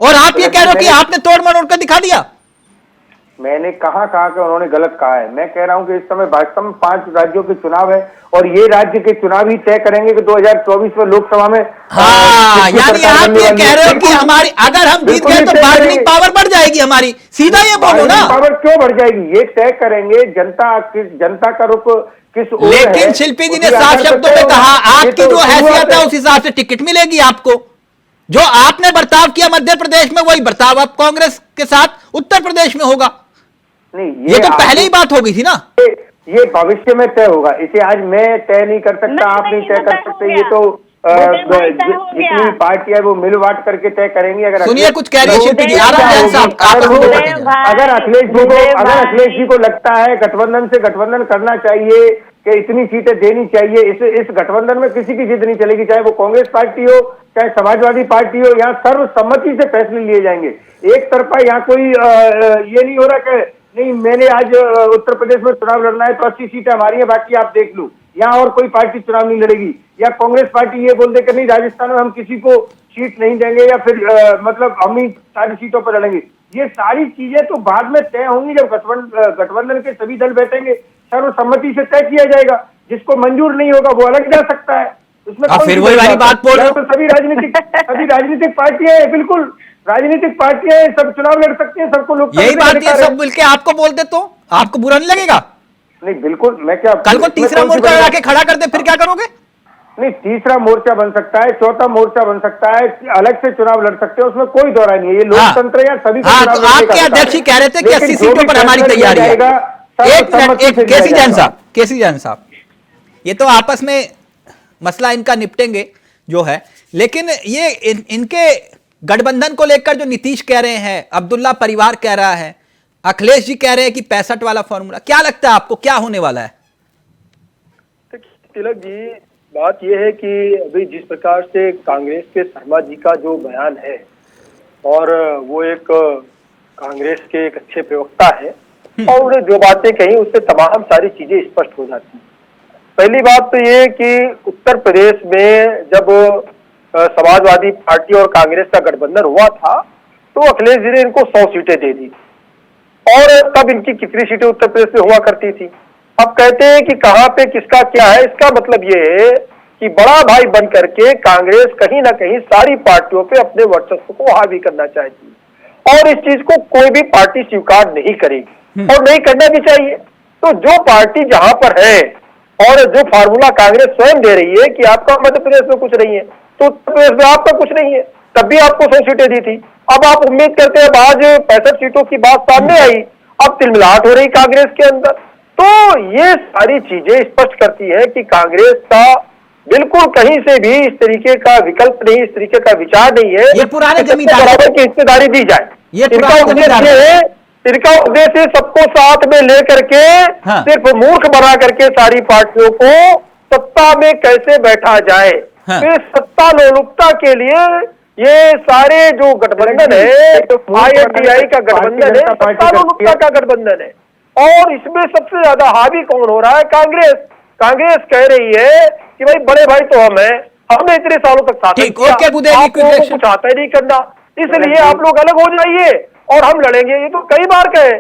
और आप ये कह रहे हो कि आपने तोड़ मरोड़ कर दिखा दिया। मैंने कहा कि उन्होंने गलत कहा है। मैं कह रहा हूं कि इस समय वास्तव में 5 राज्यों के चुनाव है और ये राज्य के चुनाव ही तय करेंगे कि 2024 में लोकसभा में। यानी आप ये कह रहे हो कि हमारी, अगर हम जीत गए तो बार्गेनिंग पावर बढ़ जाएगी हमारी, सीधा ये बोलो ना। पावर क्यों बढ़ जाएगी, ये तय करेंगे जनता का रुख किस ओर है। लेकिन शिल्पी जी ने साफ शब्दों में कहा, आपकी जो हैसियत है उस हिसाब से टिकट मिलेगी आपको। जो आपने बर्ताव किया मध्य प्रदेश में, वही बर्ताव अब कांग्रेस के साथ उत्तर प्रदेश में होगा। नहीं, ये तो पहले ही बात हो गई थी ना। ये भविष्य में तय होगा, इसे आज मैं तय नहीं कर सकता, आप नहीं तय कर सकते। ये तो जितनी पार्टी है वो मिल बांट करके तय करेंगी। अगर सुनिए, कुछ कह रही है शिल्पी जी, अगर अखिलेश जी को लगता है गठबंधन से गठबंधन करना चाहिए कि इतनी सीटें देनी चाहिए, इस गठबंधन में किसी की जिद नहीं चलेगी, चाहे वो कांग्रेस पार्टी हो चाहे समाजवादी पार्टी हो। यहाँ सर्वसम्मति से फैसले लिए जाएंगे। एक तरफा यहाँ कोई ये नहीं हो रहा कि नहीं मैंने आज उत्तर प्रदेश में चुनाव लड़ना है तो 80 सीटें हमारी हैं, बाकी आप देख लो, यहाँ और कोई पार्टी चुनाव नहीं लड़ेगी। या कांग्रेस पार्टी ये बोल दे कि नहीं राजस्थान में हम किसी को सीट नहीं देंगे, या फिर मतलब हम ही सारी सीटों पर लड़ेंगे। ये सारी चीजें तो बाद में तय होंगी जब गठबंधन के सभी दल बैठेंगे, सर्वसम्मति से तय किया जाएगा। जिसको मंजूर नहीं होगा वो अलग जा सकता है, उसमें फिर वही वाली बात बोल रहे हो। सभी राजनीतिक पार्टियां, बिल्कुल राजनीतिक पार्टियां सब चुनाव लड़ सकती हैं, सबको लोग यही बात है। सब मिलके आपको बोल दे तो आपको बुरा नहीं लगेगा? नहीं बिल्कुल, मैं क्या कल को तीसरा मोर्चा लगा के खड़ा कर दे, फिर क्या करोगे? नहीं, तीसरा मोर्चा बन सकता है, चौथा मोर्चा बन सकता है, अलग से चुनाव लड़ सकते हैं, उसमें कोई दौरा नहीं है। ये लोकतंत्र या सभी तो आपके अध्यक्ष ही कह रहे थे कि 80 सीटों पर हमारी तैयारी है। एक मिनट, केसी जैन साहब, ये तो आपस में मसला इनका निपटेंगे जो है, लेकिन ये इनके गठबंधन को लेकर जो नीतीश कह रहे हैं, अब्दुल्ला परिवार कह रहा है, अखिलेश जी कह रहे हैं कि 65 वाला फॉर्मूला, क्या लगता है आपको क्या होने वाला है? तिलक जी, बात यह है कि अभी जिस प्रकार से कांग्रेस के शर्मा जी का जो बयान है, और वो एक कांग्रेस के एक अच्छे प्रवक्ता है, और उन्हें जो बातें कही उससे तमाम सारी चीजें स्पष्ट हो जाती हैं। पहली बात तो ये कि उत्तर प्रदेश में जब समाजवादी पार्टी और कांग्रेस का गठबंधन हुआ था तो अखिलेश जी ने इनको 100 सीटें दे दी, और तब इनकी कितनी सीटें उत्तर प्रदेश में हुआ करती थी। अब कहते हैं कि कहाँ पे किसका क्या है, इसका मतलब ये है कि बड़ा भाई बन करके कांग्रेस कहीं ना कहीं सारी पार्टियों पे अपने वर्चस्व को हावी करना चाहती है, और इस चीज को कोई भी पार्टी स्वीकार नहीं करेगी और नहीं करना भी चाहिए। तो जो पार्टी जहां पर है और जो फार्मूला कांग्रेस स्वयं दे रही है कि आपका मध्य प्रदेश में कुछ नहीं है तो उत्तर प्रदेश में आपका कुछ नहीं है, तब भी आपको 100 सीटें दी थी। अब आप उम्मीद करते हैं, आज 65 सीटों की बात सामने आई, अब तिलमिलाहट हो रही कांग्रेस के अंदर, तो ये सारी चीजें स्पष्ट करती है कि कांग्रेस का बिल्कुल कहीं से भी इस तरीके का विकल्प नहीं, इस तरीके का विचार नहीं है। ये पुराने जमींदार बराबर की हिस्सेदारी दी जाए, ये पुराने जमींदार इनका उद्देश्य सबको साथ में लेकर के हाँ। सिर्फ मूर्ख बना करके सारी पार्टियों को सत्ता में कैसे बैठा जाए। हाँ। फिर सत्ता लोलुपता के लिए ये सारे जो गठबंधन है, INDI का गठबंधन है, सत्ता लोलुपता का गठबंधन है। और इसमें सबसे ज्यादा हावी कौन हो रहा है? कांग्रेस। कांग्रेस कह रही है कि भाई बड़े भाई तो हम हैं, हमने इतने सालों तक साथ ठीक, किया, ओके बुधेजी, आप लोगों को कुछ आता ही नहीं करना, इसलिए आप लोग अलग हो जाइए और हम लड़ेंगे। ये तो कई बार कहे,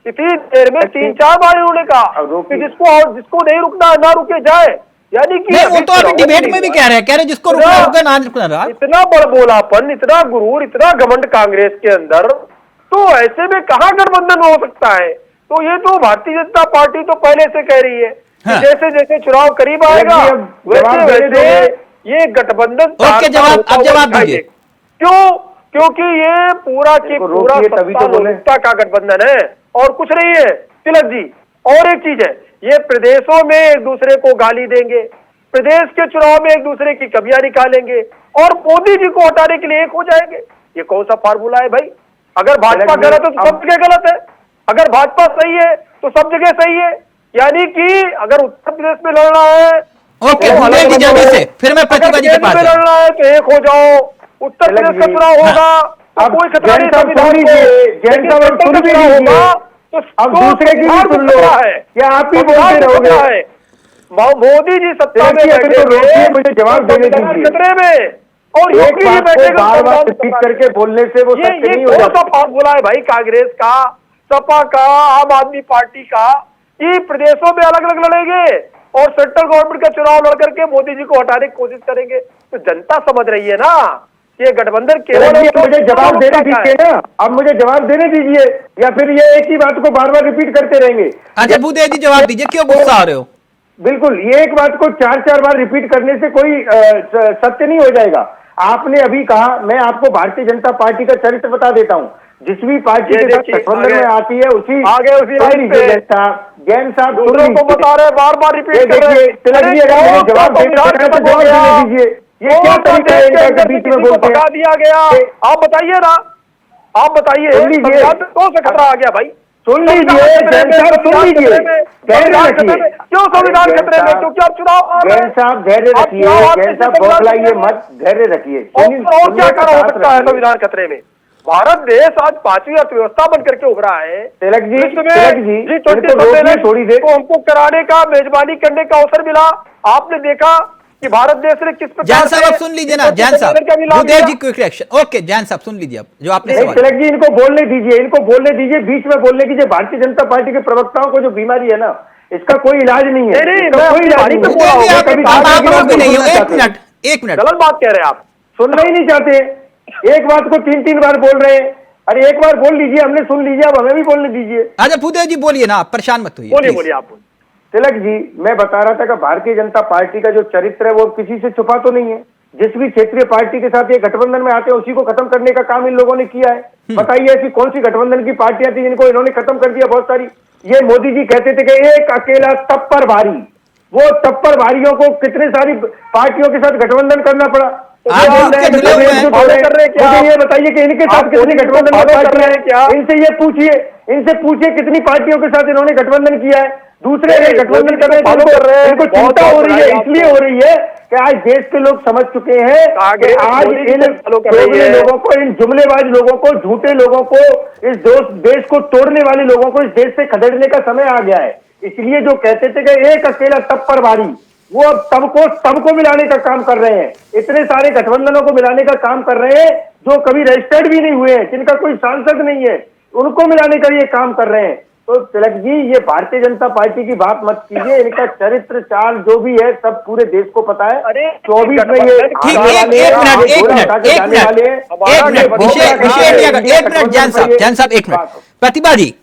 इतनी देर में 3-4 बार इन्होंने कहा कि जिसको नहीं रुकना ना रुके जाए। यानी कि नहीं, वो तो अभी डिबेट में भी कह रहे हैं जिसको रुकना रुके ना रुकना। इतना बड़बोलापन, इतना गुरूर, इतना घमंड कांग्रेस के अंदर, तो ऐसे में कहां गठबंधन हो सकता है? तो ये तो भारतीय जनता पार्टी तो पहले से कह रही है हाँ। जैसे जैसे चुनाव करीब आएगा वैसे वैसे ये गठबंधन ओके, अब जवाब दीजिए। क्यों? क्योंकि ये पूरा के पूरा सत्ता लोलुपता का गठबंधन है और कुछ नहीं है। तिलक जी, और एक चीज है, ये प्रदेशों में एक दूसरे को गाली देंगे, प्रदेश के चुनाव में एक दूसरे की कमियां निकालेंगे और मोदी जी को हटाने के लिए एक हो जाएंगे। ये कौन सा फार्मूला है भाई? अगर भाजपा गलत है तो सब जगह गलत है, अगर भाजपा सही है तो सब जगह सही है। यानी कि अगर उत्तर प्रदेश में लड़ना है ओके, बुधेजी जल्दी से, फिर मैं प्रतिभा जी के पास लड़ना है तो एक हो जाओ। उत्तर प्रदेश का चुनाव होगा तो कोई खतरा नहीं, संविधान होगा तो अब दूसरे की भी सुन लो या आप ही बोलते रहोगे। मोदी जी सत्ता में बैठे, मुझे जवाब देने दीजिए। खतरे में, और एक बात को बार-बार रिपीट करके बोलने से वो सत्य नहीं हो जाता। कौन सा फार्मूला है भाई कांग्रेस का, सपा का, आम आदमी पार्टी का? ये प्रदेशों में अलग अलग लड़ेंगे और सेंट्रल गवर्नमेंट का चुनाव लड़ करके मोदी जी को हटाने की कोशिश करेंगे। तो जनता समझ रही है ना ये गठबंधन केवल। मुझे जवाब देने दीजिए ना, अब मुझे जवाब देने दीजिए, या फिर ये एक ही बात को बार बार रिपीट करते रहेंगे? अच्छा बुधेजी जवाब दीजिए, क्यों गुस्सा आ रहे हो? बिल्कुल, ये एक बात को 4-4 बार रिपीट करने से कोई सत्य नहीं हो जाएगा। आपने अभी कहा, मैं आपको भारतीय जनता पार्टी का चरित्र बता देता हूँ। जिस भी पार्टी के साथ गठबंधन में आती है उसी जैन साहब को बता रहे, बार बार रिपीट कर रहे हैं। तिलक जी, अगर मुझे जवाब देने दीजिए, ये क्या तरीका है इनका कि बीच में बोलते हैं? दिया गया, आप बताइए ना, आप बताइए। कौन सा खतरा आ गया भाई? सुन लीजिए जैन साहब, सुन लीजिए, धैर्य रखिए। क्यों संविधान खतरे में? क्योंकि अब चुनाव। जैन साहब धैर्य रखिए, जैन साहब बौखलाइए मत, धैर्य रखिए। और क्या कारण हो सकता है संविधान खतरे में? भारत देश आज 5वीं अर्थव्यवस्था बन करके उभरा है। तिलक जी, G20 थोड़ी देर तो हमको कराने का, मेजबानी करने का अवसर मिला। आपने देखा कि भारत देश ने किस प्रकार जैन साहब आप सुन लीजिए ना, जैन साहब, बुधेजी क्विक रिएक्शन। ओके जैन साहब सुन लीजिए, अब जो आपने सवाल। तिलक जी इनको बोलने दीजिए, इनको बोलने दीजिए, बीच में बोलने कीजिए। भारतीय जनता पार्टी के प्रवक्ताओं को जो बीमारी है ना, इसका कोई इलाज नहीं है। कोई इलाज नहीं। एक मिनट, गलत बात कह रहे हैं आप, सुनना ही नहीं चाहते। एक बात को 3-3 बार बोल रहे हैं। अरे एक बार बोल लीजिए, हमने सुन लीजिए, अब हमें भी बोलने दीजिए। अच्छा बुधेजी बोलिए ना, आप परेशान मत होइए। बोलिए आप। तिलक जी, मैं बता रहा था कि भारतीय जनता पार्टी का जो चरित्र है वो किसी से छुपा तो नहीं है। जिस भी क्षेत्रीय पार्टी के साथ ये गठबंधन में आते हैं उसी को खत्म करने का काम इन लोगों ने किया है। बताइए ऐसी कौन सी गठबंधन की पार्टियां थी जिनको इन्होंने खत्म कर दिया? बहुत सारी। ये मोदी जी कहते थे कि एक अकेला तप्पर भारी, वो तप्पर भारियों को कितने सारी पार्टियों के साथ गठबंधन करना पड़ा। मुझे ये बताइए कि इनके साथ कितनी गठबंधन में पार्टियां हैं क्या? इनसे ये पूछिए, इनसे पूछिए कितनी पार्टियों के साथ इन्होंने गठबंधन किया है। दूसरे गठबंधन कर रहे हैं, इनको चिंता हो रही है, इसलिए हो रही है कि आज देश के लोग समझ चुके हैं कि आज इन लोगों को, इन जुमलेबाज लोगों को, झूठे लोगों को, इस देश को तोड़ने वाले लोगों को इस देश से खदेड़ने का समय आ गया है। इसलिए जो कहते थे कि एक अकेला तप्पर भारी, वो अब सबको मिलाने का काम कर रहे हैं। इतने सारे गठबंधनों को मिलाने का काम कर रहे हैं जो कभी रजिस्टर्ड भी नहीं हुए हैं, जिनका कोई सांसद नहीं है, उनको मिलाने का ये काम कर रहे हैं। तो तिलक जी, ये भारतीय जनता पार्टी की बात मत कीजिए। इनका चरित्र चाल जो भी है सब पूरे देश को पता है। 24 में ये एक मिनट जैन साहब एक मिनट। प्रतिभा जी,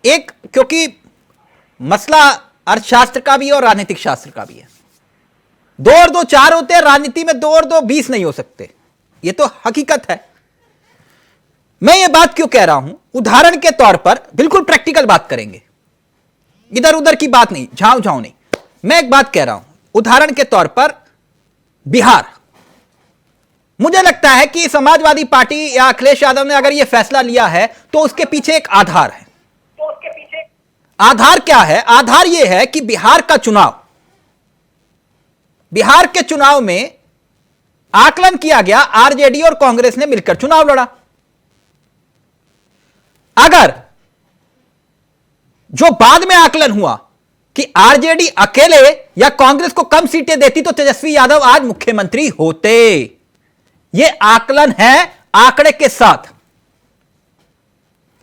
एक, क्योंकि मसला अर्थशास्त्र का भी है और राजनीतिक शास्त्र का भी है। 2 और 2 4 होते हैं, राजनीति में 2 और 2 20 नहीं हो सकते, ये तो हकीकत है। मैं ये बात क्यों कह रहा हूं? उदाहरण के तौर पर, बिल्कुल प्रैक्टिकल बात करेंगे। इधर उधर की बात नहीं, झाँव झाँव नहीं। मैं एक बात कह रहा हूं, उदाहरण के तौर पर बिहार, मुझे लगता है कि समाजवादी पार्टी या अखिलेश यादव ने अगर यह फैसला लिया है तो उसके पीछे एक आधार है। आधार क्या है? आधार यह है कि बिहार के चुनाव में आकलन किया गया, आरजेडी और कांग्रेस ने मिलकर चुनाव लड़ा। अगर जो बाद में आकलन हुआ कि आरजेडी अकेले या कांग्रेस को कम सीटें देती तो तेजस्वी यादव आज मुख्यमंत्री होते। यह आकलन है आंकड़े के साथ।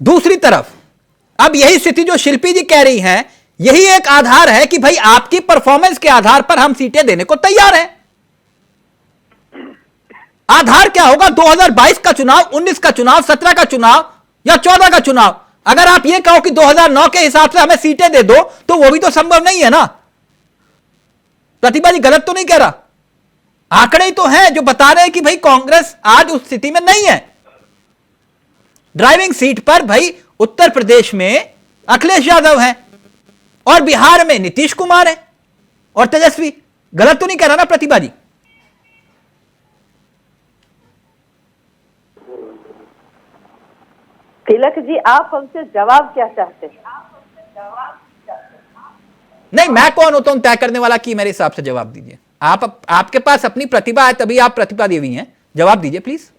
दूसरी तरफ अब यही स्थिति जो शिल्पी जी कह रही हैं, यही एक आधार है कि भाई आपकी परफॉर्मेंस के आधार पर हम सीटें देने को तैयार हैं। आधार क्या होगा? 2022 का चुनाव, 19 का चुनाव, 17 का चुनाव या 14 का चुनाव। अगर आप ये कहो कि 2009 के हिसाब से हमें सीटें दे दो तो वो भी तो संभव नहीं है ना। प्रतिभा जी गलत तो नहीं कह रहा, आंकड़े ही तो हैं जो बता रहे हैं कि भाई कांग्रेस आज उस स्थिति में नहीं है। ड्राइविंग सीट पर भाई उत्तर प्रदेश में अखिलेश यादव हैं और बिहार में नीतीश कुमार है और तेजस्वी। गलत तो नहीं कह रहा ना प्रतिभा जी? तिलक जी, आप हमसे जवाब क्या चाहते हैं? नहीं, मैं कौन होता हूं तय करने वाला कि मेरे हिसाब से जवाब दीजिए। आपके पास अपनी प्रतिभा है, तभी आप प्रतिभा देवी हैं। जवाब दीजिए प्लीज।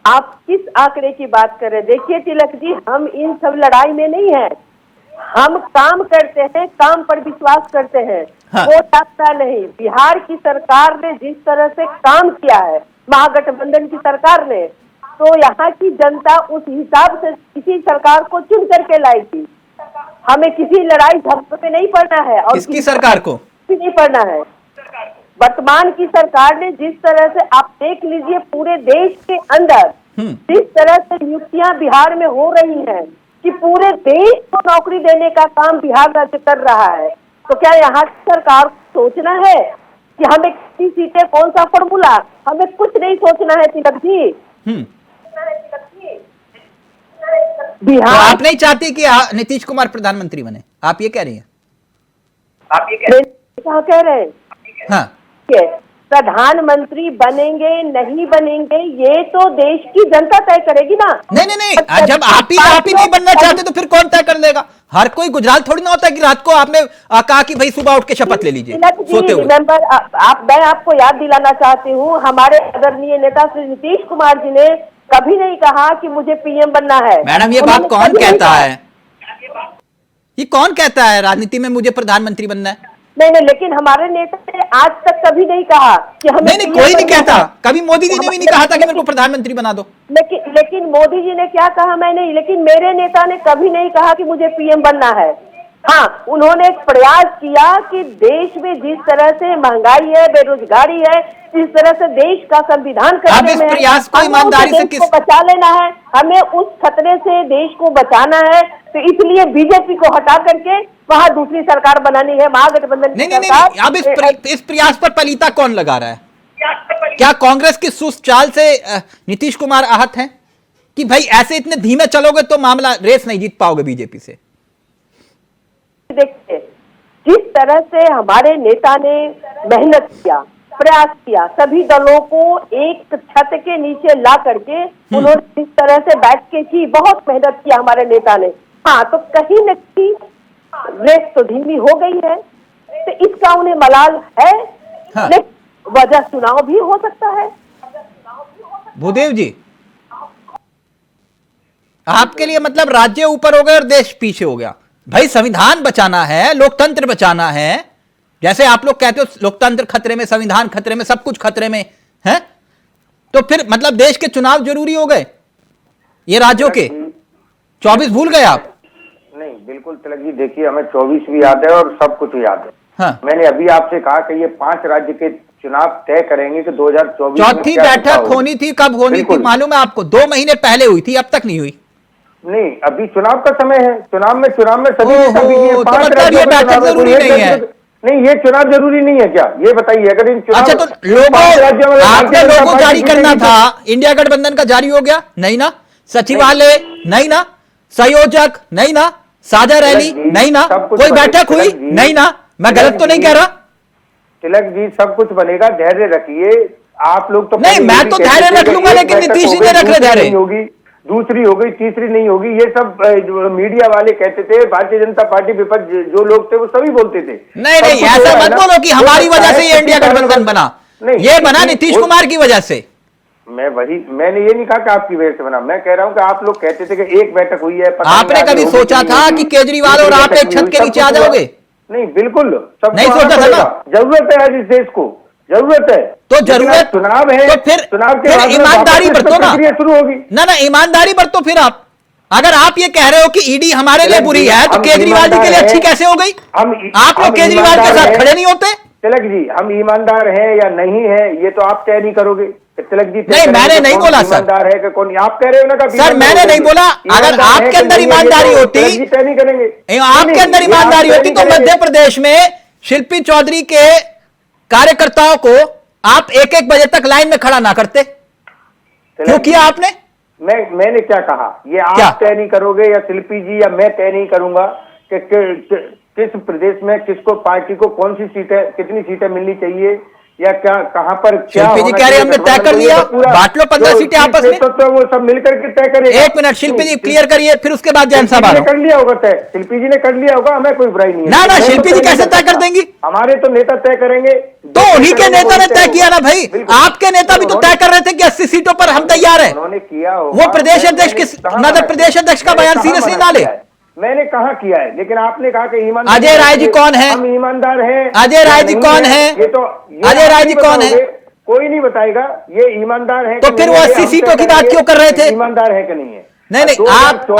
आप किस आंकड़े की बात कर रहे हैं? देखिए तिलक जी, हम इन सब लड़ाई में नहीं है। हम काम करते हैं, काम पर विश्वास करते हैं। हाँ। वो चाहता नहीं। बिहार की सरकार ने जिस तरह से काम किया है, महागठबंधन की सरकार ने, तो यहाँ की जनता उस हिसाब से किसी सरकार को चुन करके लाएगी। हमें किसी लड़ाई झगड़े में नहीं पड़ना है और किसकी सरकार को नहीं पड़ना है। वर्तमान की सरकार ने जिस तरह से, आप देख लीजिए पूरे देश के अंदर जिस तरह से नियुक्तियां बिहार में हो रही हैं कि पूरे देश को नौकरी देने का काम बिहार राज्य कर रहा है। तो क्या यहाँ की सरकार को सोचना है कि हमें कितनी सीटें, कौन सा फॉर्मूला? हमें कुछ नहीं सोचना है तिलक जी। तो बिहार आप नहीं चाहती कि नीतीश कुमार प्रधानमंत्री बने? आप ये कह रही हैं? कहाँ कह रहे हैं? हाँ, प्रधानमंत्री बनेंगे नहीं बनेंगे ये तो देश की जनता तय करेगी ना। नहीं, जब आप ही नहीं बनना चाहते तो फिर कौन तय कर लेगा? हर कोई गुजरात थोड़ी ना होता है कि रात को आपने कहा कि भाई सुबह उठ के शपथ ले लीजिए सोते हुए। मैं आपको याद दिलाना चाहती हूँ, हमारे आदरणीय नेता श्री नीतीश कुमार जी ने कभी नहीं कहा कि मुझे पीएम बनना है। मैडम, ये बात कौन कहता है? ये कौन कहता है राजनीति में मुझे प्रधानमंत्री बनना है? नहीं, लेकिन हमारे नेता ने आज तक कभी नहीं कहा कि हमें नहीं, कोई नहीं कहता। कभी मोदी जी ने भी नहीं कहा था कि मेरे को प्रधानमंत्री बना दो। लेकिन मोदी जी ने क्या कहा मैं नहीं, लेकिन मेरे नेता ने कभी नहीं कहा कि मुझे पीएम बनना है। हाँ, उन्होंने एक प्रयास किया कि देश में जिस तरह से महंगाई है, बेरोजगारी है, जिस तरह से देश का संविधान करने में प्रयास को ईमानदारी से को बचा लेना है, हमें उस खतरे से देश को बचाना है। तो इसलिए बीजेपी को हटा करके वहां दूसरी सरकार बनानी है, महागठबंधन की सरकार। नहीं, अब इस प्रयास पर पलीता कौन लगा रहा है? क्या कांग्रेस की सुस्त चाल से नीतीश कुमार आहत हैं कि भाई ऐसे इतने धीमे चलोगे तो मामला रेस नहीं जीत पाओगे बीजेपी से? देखिए, जिस तरह से हमारे नेता ने मेहनत किया, प्रयास किया, सभी दलों को एक छत के नीचे ला करके उन्होंने जिस तरह से बैठ के की, बहुत मेहनत किया हमारे नेता ने। हाँ, तो कहीं न कहीं रेस तो धीमी हो गई है, तो इसका उन्हें मलाल है। हाँ। लेकिन वजह चुनाव भी हो सकता है। भूदेव जी, आपके लिए मतलब राज्य ऊपर हो गया और देश पीछे हो गया? भाई संविधान बचाना है, लोकतंत्र बचाना है। जैसे आप लोग कहते हो लोकतंत्र खतरे में, संविधान खतरे में, सब कुछ खतरे में है, तो फिर मतलब देश के चुनाव जरूरी हो गए ये राज्यों के? 24 भूल गए आप? नहीं, बिल्कुल तिलक जी, देखिए हमें 24 भी याद है और सब कुछ याद है। हाँ। मैंने अभी आपसे कहा कि ये 5 राज्य के चुनाव तय करेंगे कि 2024 चौथी बैठक होनी थी, कब होनी थी मालूम है आपको? 2 महीने पहले हुई थी, अब तक नहीं हुई। नहीं, अभी चुनाव का समय है। चुनाव में सभी तो मतलब ये बैठक जरूरी नहीं है? नहीं, ये चुनाव जरूरी नहीं है क्या? ये बताइए। अगर इन चुनाव, अच्छा, तो आपने लोगों जारी करना था, इंडिया गठबंधन का जारी हो गया? नहीं ना। सचिवालय नहीं ना, संयोजक नहीं ना, साझा रैली नहीं ना, कोई बैठक हुई नहीं ना, मैं गलत तो नहीं कह रहा? तिलक जी सब कुछ बनेगा, धैर्य रखिए। आप लोग तो नहीं, मैं तो धैर्य रख लूंगा, लेकिन नीतीश जी ने रख रहे धैर्य। होगी, दूसरी हो गई, तीसरी नहीं होगी, ये सब जो मीडिया वाले कहते थे, भारतीय जनता पार्टी विपक्ष जो लोग थे वो सभी बोलते थे। नहीं, ऐसा मत बोलो कि हमारी वजह से ये इंडिया गठबंधन बना, ये बना नीतीश कुमार की वजह से। मैंने ये नहीं कहा कि आपकी वजह से बना, मैं कह रहा हूं कि आप लोग कहते थे कि एक बैठक हुई है। आपने कभी सोचा था कि केजरीवाल और आप एक छत के नीचे आ जाओगे? नहीं, बिल्कुल सब नहीं सोचा था ना। जरूरत है आज इस देश को, जरूरत है। तो जरूरत चुनाव है, तो फिर चुनाव के बाद ईमानदारी बरतो ना, शुरू होगी ना ईमानदारी बरतो। फिर आप अगर आप ये कह रहे हो कि ईडी हमारे लिए बुरी है, तो केजरीवाल जी के लिए अच्छी कैसे हो गई? आप लोग केजरीवाल के साथ खड़े नहीं होते? तिलक जी, हम ईमानदार हैं या नहीं है ये तो आप तय नहीं करोगे। तिलक जी नहीं, मैंने नहीं बोला सर। ईमानदार है कि कौन, आप कह रहे हो ना सर, मैंने नहीं बोला। अगर आपके अंदर ईमानदारी होती, तय नहीं करेंगे, आपके अंदर ईमानदारी होती तो मध्य प्रदेश में शिल्पी चौधरी के कार्यकर्ताओं को आप एक एक बजे तक लाइन में खड़ा ना करते। क्यों किया आपने? मैंने क्या कहा, ये आप तय नहीं करोगे या शिल्पी जी या मैं तय नहीं करूंगा कि किस प्रदेश में किसको, पार्टी को कौन सी सीटें, कितनी सीटें मिलनी चाहिए या क्या, कहां पर क्या। शिल्पी जी कह रहे हमने तय कर लिया, बांट लो 15 सीटें आपस में। तो वो सब मिलकर के तय करें। एक मिनट, शिल्पी जी क्लियर करिए, फिर उसके बाद जैन साहब कर लिया होगा तय, शिल्पी जी ने कर लिया होगा, हमें कोई बुराई नहीं है। ना, शिल्पी जी कैसे तय कर देंगी? हमारे तो नेता तय करेंगे। तो उन्हीं के नेता ने तय किया ना भाई, आपके नेता भी तो तय कर रहे थे कि 80 सीटों पर हम तैयार हैं। उन्होंने किया, वो प्रदेश अध्यक्ष किस नगर प्रदेश अध्यक्ष का बयान सीरियसली ना ले। मैंने कहा किया है, लेकिन आपने कहा कि ईमानदार। अजय राय जी कौन है? हम ईमानदार हैं। अजय राय जी कौन है? ये तो अजय राय जी कौन है? कोई नहीं बताएगा ये ईमानदार है। तो फिर वो 80 सीटों की बात क्यों कर रहे थे? ईमानदार है कि नहीं है? नहीं,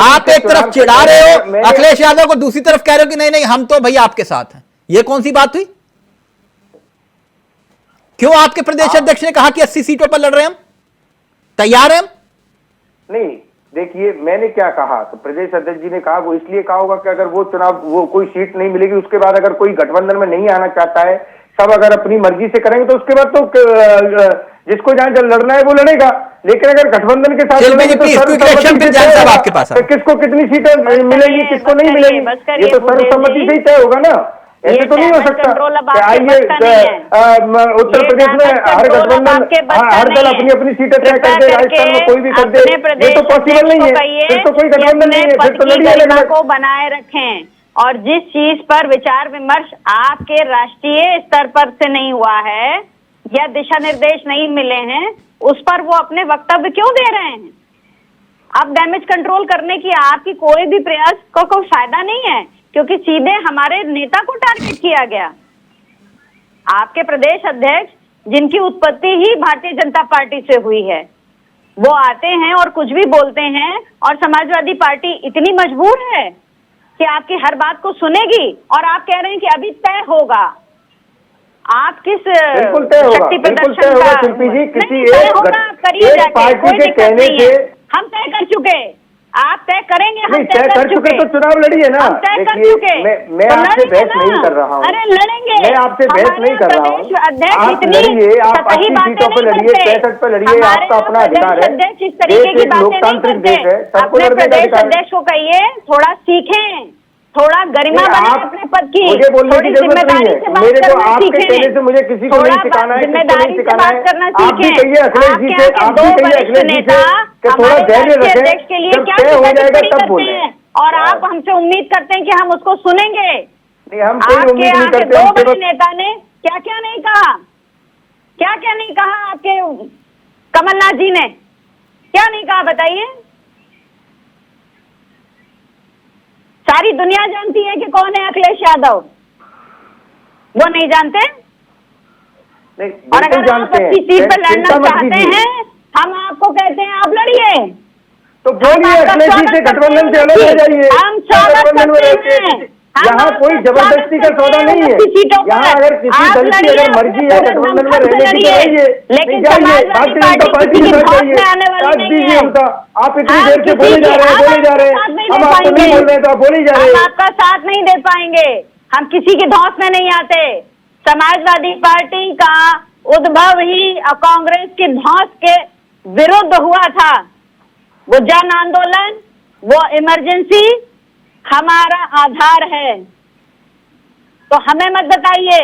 आप एक तरफ चिढ़ा रहे हो अखिलेश यादव को, दूसरी तरफ कह रहे हो कि नहीं हम तो भाई आपके साथ हैं। ये कौन सी बात हुई? क्यों आपके प्रदेश अध्यक्ष ने कहा कि 80 सीटों पर लड़ रहे हैं हम, तैयार हैं हम? नहीं, देखिए मैंने क्या कहा, तो प्रदेश अध्यक्ष जी ने कहा, वो इसलिए कहा होगा कि अगर वो चुनाव, वो कोई सीट नहीं मिलेगी, उसके बाद अगर कोई गठबंधन में नहीं आना चाहता है, सब अगर अपनी मर्जी से करेंगे तो उसके बाद तो जिसको जहां लड़ना है वो लड़ेगा। लेकिन अगर गठबंधन के साथ आपके पास किसको कितनी सीटें मिलेंगी, किसको नहीं मिलेगी, ये तो सर्वसम्मति से ही तय होगा ना। ऐसे तो नहीं हो सकता। आइए उत्तर प्रदेश में हर गठबंधन, हर दल अपनी अपनी सीटें तय कर दे, राजस्थान में कोई भी कर दे, ये तो पॉसिबल नहीं है। फिर तो कोई गठबंधन नहीं है, फिर तो लड़िए को बनाए रखें। और जिस चीज पर विचार विमर्श आपके राष्ट्रीय स्तर पर से नहीं हुआ है या दिशा निर्देश नहीं मिले हैं, उस पर वो अपने वक्तव्य क्यों दे रहे हैं? अब डैमेज कंट्रोल करने की आपकी कोई भी प्रयास को कोई फायदा नहीं है, क्योंकि सीधे हमारे नेता को टारगेट किया गया। आपके प्रदेश अध्यक्ष, जिनकी उत्पत्ति ही भारतीय जनता पार्टी से हुई है, वो आते हैं और कुछ भी बोलते हैं, और समाजवादी पार्टी इतनी मजबूर है कि आपकी हर बात को सुनेगी, और आप कह रहे हैं कि अभी तय होगा। आप किस शक्ति प्रदर्शन का शिल्पी जी, किसी एक पार्टी के कहने से हम तय कर चुके, आप तय करेंगे, हम तय कर चुके, तो चुनाव लड़िए ना। हम तय कर चुके। मैं आपसे बहस नहीं कर रहा हूँ। अरे लड़ेंगे, मैं आपसे बहस नहीं कर रहा हूँ। आप लड़िए, आप 80 सीटों पर लड़िए, 65 पर लड़िए, आपका अपना अधिकार है। अध्यक्ष इस तरीके की बातें नहीं करते। अपने प्रदेश अध्यक्ष को कहिए थोड़ा सीखें, थोड़ा गरिमा बने अपने पद की, मुझे बोलने की जरूरत नहीं है। मेरे को आपके कहने से मुझे किसी को नहीं सिखाना है, जिम्मेदारी से बात करना सीखें। आप भी कहिए अखिलेश जी से, आप भी कहिए अखिलेश जी से कि थोड़ा धैर्य रखें, जब तय हो जाएगा तब बोलें। और आप हमसे उम्मीद करते हैं कि हम उसको सुनेंगे। नहीं, हम कोई उम्मीद नहीं करते। दो बड़े नेता ने क्या क्या नहीं कहा, क्या क्या नहीं कहा, आपके कमलनाथ जी ने क्या नहीं कहा, बताइए। सारी दुनिया जानती है कि कौन है अखिलेश यादव, वो नहीं जानते? और अगर आप 80 सीट पर लड़ना चाहते हैं, हम आपको कहते हैं आप लड़िए, तो बोलिए अखिलेश जी से गठबंधन से अलग हो जाइए। हम स्वागत करते हैं। यहाँ कोई जबरदस्ती का सौदा नहीं है। यहाँ अगर किसी दल की अगर मर्जी है गठबंधन में रहने की, रहिए, लेकिन भारतीय जनता पार्टी के साथ जाइए, साथ दीजिए उनका। आप इतनी देर से बोले जा रहे हैं, बोले जा रहे हैं, हम आपको नहीं बोल रहे तो आप बोले जा रहे हैं। हम आपका साथ नहीं दे पाएंगे, हम किसी की धौंस में नहीं आते। समाजवादी पार्टी का उद्भव ही कांग्रेस की धौंस के विरुद्ध हुआ था। वो जन आंदोलन, वो इमरजेंसी, हमारा आधार है, तो हमें मत बताइए,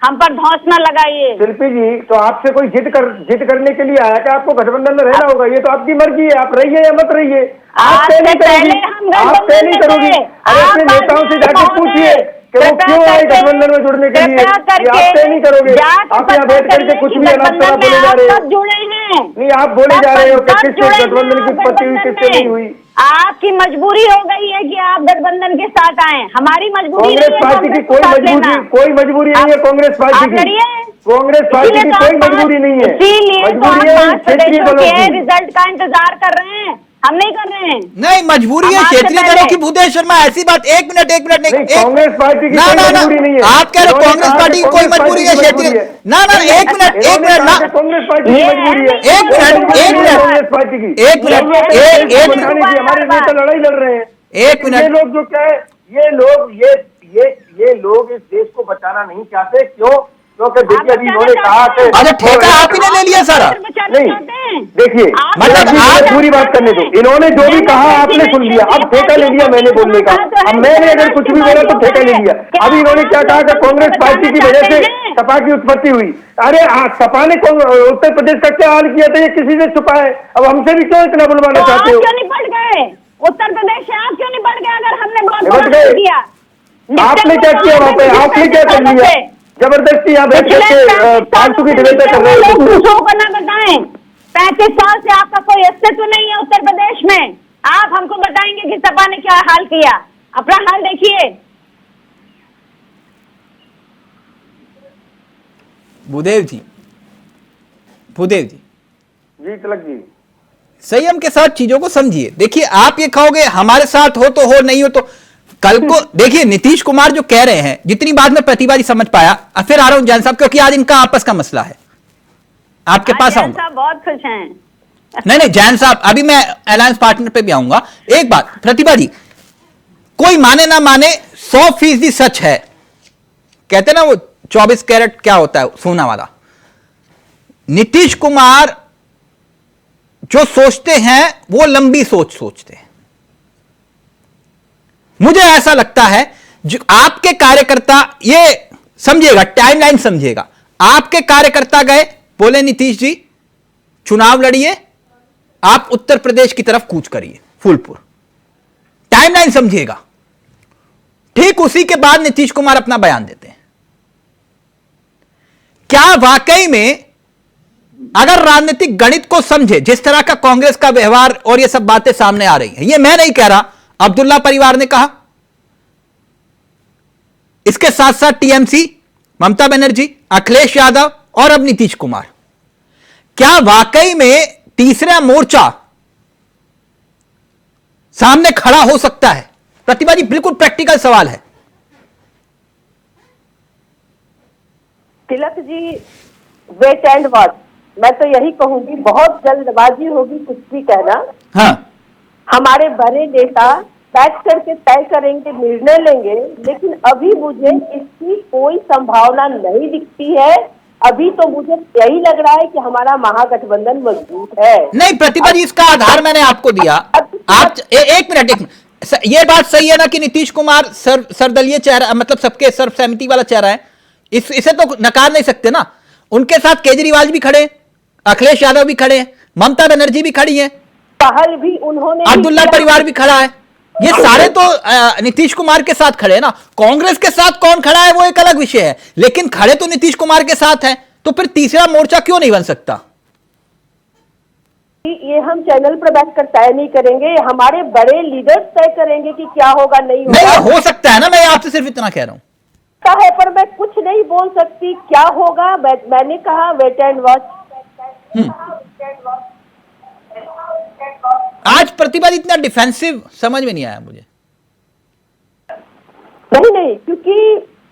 हम पर धौंस न लगाइए। शिल्पी जी, तो आपसे कोई जिद करने के लिए आया कि आपको गठबंधन में रहना होगा? ये तो आपकी मर्जी है, आप रहिए या मत रहिए। आप तय नहीं करोगी, आप तय नहीं करोगी। अरे अपने नेताओं से जाके पूछिए कि वो क्यों आए गठबंधन में जुड़ने के लिए। ये आप तय नहीं करोगे, आप यहाँ बैठ करके कुछ भी अनाप शनाप बोले जा रहे हो। जुड़े हैं, नहीं, आप बोले जा रहे हो कि किससे गठबंधन की उत्पत्ति हुई, किससे नहीं हुई। आपकी मजबूरी हो गई है कि आप गठबंधन के साथ आए, हमारी मजबूरी कांग्रेस पार्टी की कोई मजबूरी नहीं है। कांग्रेस पार्टी की कोई मजबूरी नहीं है। इसीलिए तो मजबूरी है हम क्षेत्रीय दलों की। रिजल्ट का इंतजार कर रहे हैं, हम नहीं कर रहे हैं। नहीं, मजबूरी है क्षेत्रीय दलों की। भूदेव शर्मा, ऐसी बात, एक मिनट नहीं, कांग्रेस पार्टी की ना कोई ना ना, मजबूरी नहीं है। आप कह रहे हो कांग्रेस पार्टी की कोई मजबूरी है क्षेत्रीय। ना ना, एक मिनट ना, कांग्रेस पार्टी की मजबूरी है। एक मिनट कांग्रेस पार्टी की एक मिनट हमारे नेता लड़ाई लड़ रहे हैं। एक मिनट। ये लोग जो क्या है, ये लोग इस देश को बचाना नहीं चाहते। क्यों? क्योंकि देखिए अभी इन्होंने कहा कि अच्छा, ठेका आप ही ने ले लिया सारा। नहीं, देखिए मतलब आप पूरी बात करने दो। इन्होंने जो भी कहा आपने सुन लिया, अब ठेका ले लिया मैंने बोलने का। अब मैंने अगर कुछ भी बोला तो ठेका ले लिया। अभी इन्होंने क्या कहा कि कांग्रेस पार्टी की वजह से सपा की उत्पत्ति हुई। अरे सपा ने उत्तर प्रदेश का क्या हाल किया था, ये किसी से छुपा है? अब हमसे भी क्यों इतना बुलवाना चाहते हो? क्यों नहीं बढ़ गए उत्तर प्रदेश से? आप क्यों नहीं बढ़ गए? अगर हमने बढ़ गए, आपने क्या किया वहाँ पे? आपने क्या कर लिया? जबरदस्ती यहाँ बैठ करके फालतू की डिबेट कर रहे हो। दूसरों को ना बताएं, 35 साल से आपका कोई अस्तित्व नहीं है उत्तर प्रदेश में। आप हमको बताएंगे कि सपा ने क्या हाल किया? अपना हाल देखिए। भूदेव जी जी तिलक जी, संयम के साथ चीजों को समझिए। देखिए, आप ये कहोगे हमारे साथ हो तो हो, नहीं हो तो कल को देखिए। नीतीश कुमार जो कह रहे हैं, जितनी बात मैं प्रतिभा जी समझ पाया, अब फिर आ रहा हूं जैन साहब, क्योंकि आज इनका आपस का मसला है। आपके पास आऊंगा। बहुत खुश हैं। नहीं जैन साहब, अभी मैं अलायंस पार्टनर पे भी आऊंगा। एक बात प्रतिभा जी, कोई माने ना माने 100% सच है। कहते ना वो 24 कैरेट क्या होता है सोना वाला। नीतीश कुमार जो सोचते हैं वो लंबी सोच सोचते हैं। मुझे ऐसा लगता है जो आपके कार्यकर्ता, ये समझिएगा, टाइमलाइन समझिएगा। आपके कार्यकर्ता गए, बोले नीतीश जी चुनाव लड़िए, आप उत्तर प्रदेश की तरफ कूच करिए, फूलपुर। टाइमलाइन समझिएगा। ठीक उसी के बाद नीतीश कुमार अपना बयान देते हैं। क्या वाकई में अगर राजनीतिक गणित को समझे, जिस तरह का कांग्रेस का व्यवहार और ये सब बातें सामने आ रही हैं, ये मैं नहीं कह रहा, अब्दुल्ला परिवार ने कहा, इसके साथ साथ टीएमसी, ममता बनर्जी, अखिलेश यादव और अब नीतीश कुमार, क्या वाकई में तीसरा मोर्चा सामने खड़ा हो सकता है? प्रतिभा जी, बिल्कुल प्रैक्टिकल सवाल है। Tilak ji, wait and watch. मैं तो यही कहूंगी, बहुत जल्दबाजी होगी कुछ भी कहना। हाँ, हमारे बड़े नेता बैठ करके तय करेंगे, निर्णय लेंगे, लेकिन अभी मुझे इसकी कोई संभावना नहीं दिखती है। अभी तो मुझे यही लग रहा है कि हमारा महागठबंधन मजबूत है। नहीं प्रतिभा जी, इसका आधार मैंने आपको दिया। आप एक मिनट, ये बात सही है ना कि नीतीश कुमार सर्वदलीय चेहरा, मतलब सबके सर्वसहमति वाला चेहरा है, इसे तो नकार नहीं सकते ना। उनके साथ केजरीवाल भी खड़े, अखिलेश यादव भी खड़े हैं, ममता बनर्जी भी खड़ी है, पहल भी उन्होंने, अब्दुल्ला परिवार भी खड़ा है। ये सारे तो नीतीश कुमार के साथ खड़े हैं ना। कांग्रेस के साथ कौन खड़ा है वो एक अलग विषय है, लेकिन खड़े तो नीतीश कुमार के साथ हैं। तो फिर तीसरा मोर्चा क्यों नहीं बन सकता? ये हम चैनल पर बैठकर तय नहीं करेंगे, हमारे बड़े लीडर्स तय करेंगे कि क्या होगा नहीं होगा। नहीं, हो सकता है ना, मैं आपसे सिर्फ इतना कह रहा हूं। है, पर मैं कुछ नहीं बोल सकती क्या होगा। मैंने कहा वेट एंड वॉच। आज प्रतिभा इतना डिफेंसिव समझ में नहीं आया मुझे। नहीं, क्योंकि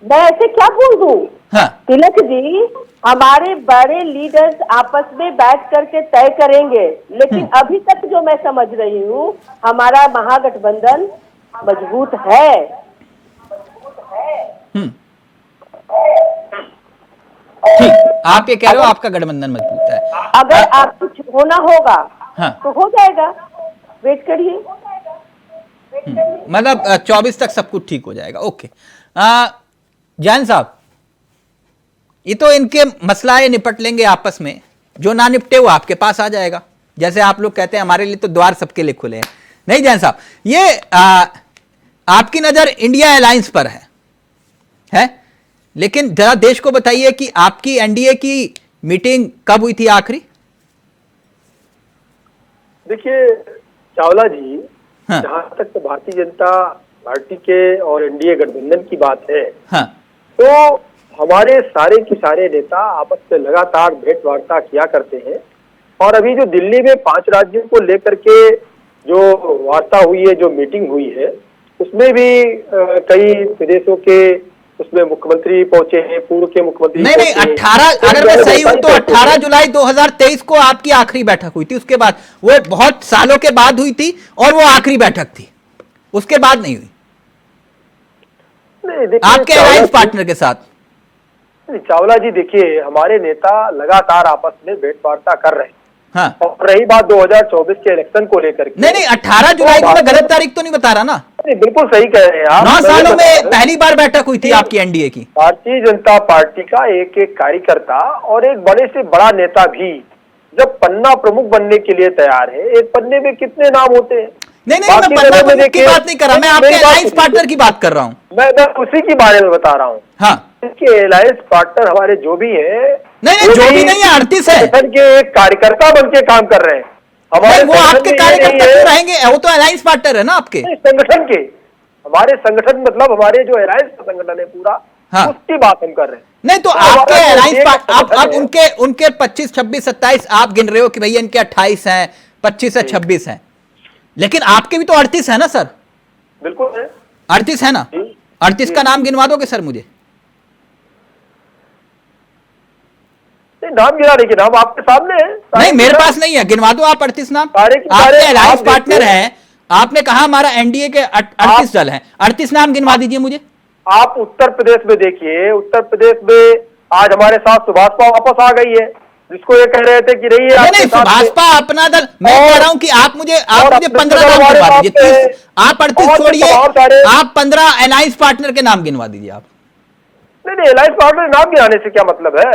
मैं ऐसे क्या बोल दूं। हाँ। तिलक जी, हमारे बड़े लीडर्स आपस में बैठ करके तय करेंगे, लेकिन अभी तक जो मैं समझ रही हूँ, हमारा महागठबंधन मजबूत है। ठीक, आप ये कह रहे हो आपका गठबंधन मजबूत है। अगर आप कुछ होना होगा हाँ। तो हो जाएगा, वेट करिए। मतलब 24 तक सब कुछ ठीक हो जाएगा। ओके जैन साहब, ये तो इनके मसला ये निपट लेंगे आपस में, जो ना निपटे वो आपके पास आ जाएगा। जैसे आप लोग कहते हैं हमारे लिए तो द्वार सबके लिए खुले हैं। नहीं जैन साहब, ये आपकी नजर इंडिया अलायंस पर है, लेकिन जरा देश को बताइए कि आपकी एनडीए की मीटिंग कब हुई थी आखिरी? देखिए चावला जी, हाँ। जहां तक तो भारतीय जनता पार्टी के और एनडीए गठबंधन की बात है, हाँ। तो हमारे सारे के सारे नेता आपस में लगातार भेंट वार्ता किया करते हैं। और अभी जो दिल्ली में 5 राज्यों को लेकर के जो वार्ता हुई है, जो मीटिंग हुई है, उसमें भी कई प्रदेशों के उसमें मुख्यमंत्री पहुंचे हैं, पूर्व के मुख्यमंत्री नहीं 18, अगर मैं सही हूं तो 18 जुलाई 2023 को आपकी आखिरी बैठक हुई थी। उसके बाद वो बहुत सालों के बाद हुई थी और वो आखिरी बैठक थी, उसके बाद नहीं हुई आपके अलायंस पार्टनर के साथ। चावला जी देखिए, हमारे नेता लगातार आपस में भेंट वार्ता कर रहे हैं। हाँ। और रही बात 2024 के इलेक्शन को लेकर के, नहीं 18 जुलाई को मैं गलत तारीख तो नहीं बता रहा ना? नहीं, बिल्कुल सही कह रहे हैं आप। 9 सालों में पहली बार बैठक हुई थी आपकी एनडीए की। भारतीय जनता पार्टी का एक एक कार्यकर्ता और एक बड़े से बड़ा नेता भी जब पन्ना प्रमुख बनने के लिए तैयार है, एक पन्ने में कितने नाम होते हैं। नहीं मैं पन्ना प्रमुख की बात नहीं कर रहा, मैं आपके अलायंस पार्टनर की बात कर रहा हूँ। मैं उसी के बारे में बता रहा हूँ। हाँ। इसके अलायंस पार्टनर हमारे जो भी है, नहीं जो भी नहीं है, 38 है। संगठन के एक कार्यकर्ता बन के काम कर रहे हैं। हमारे वो आपके कार्यकर्ता क्यों रहेंगे? वो तो अलायंस पार्टनर है ना आपके संगठन के। हमारे संगठन मतलब हमारे जो अलायंस का संगठन है पूरा, हाँ। उसकी बात हम कर रहे हैं। नहीं तो आपके अलायंस आप उनके 25, 26, 27 आप गिन रहे हो कि भैया इनके 28 हैं, 25 है, 26 हैं, लेकिन आपके भी तो 38 है ना सर? बिल्कुल है, 38 है ना? 38 का नाम गिनवा दोगे सर मुझे? नाम गिराने के नाम आपके सामने है। नहीं मेरे पास नहीं है, गिनवा दो आप 38 नाम। आपके अलायंस पार्टनर हैं, आपने कहा हमारा एनडीए के 38 दल हैं, 38 नाम गिनवा दीजिए मुझे। आप उत्तर प्रदेश में देखिए, उत्तर प्रदेश में आज हमारे साथ सुभाषपा वापस आ गई है, जिसको ये कह रहे थे कि नहीं सुभाषपा अपना दल। मैं कह रहा हूं कि आप मुझे 15 नाम गिनवा दीजिए। आप 38 छोड़िए, आप 15 अलायंस पार्टनर के नाम गिनवा दीजिए आप। नहीं अलायंस पार्टनर नाम गिनाने से क्या मतलब है?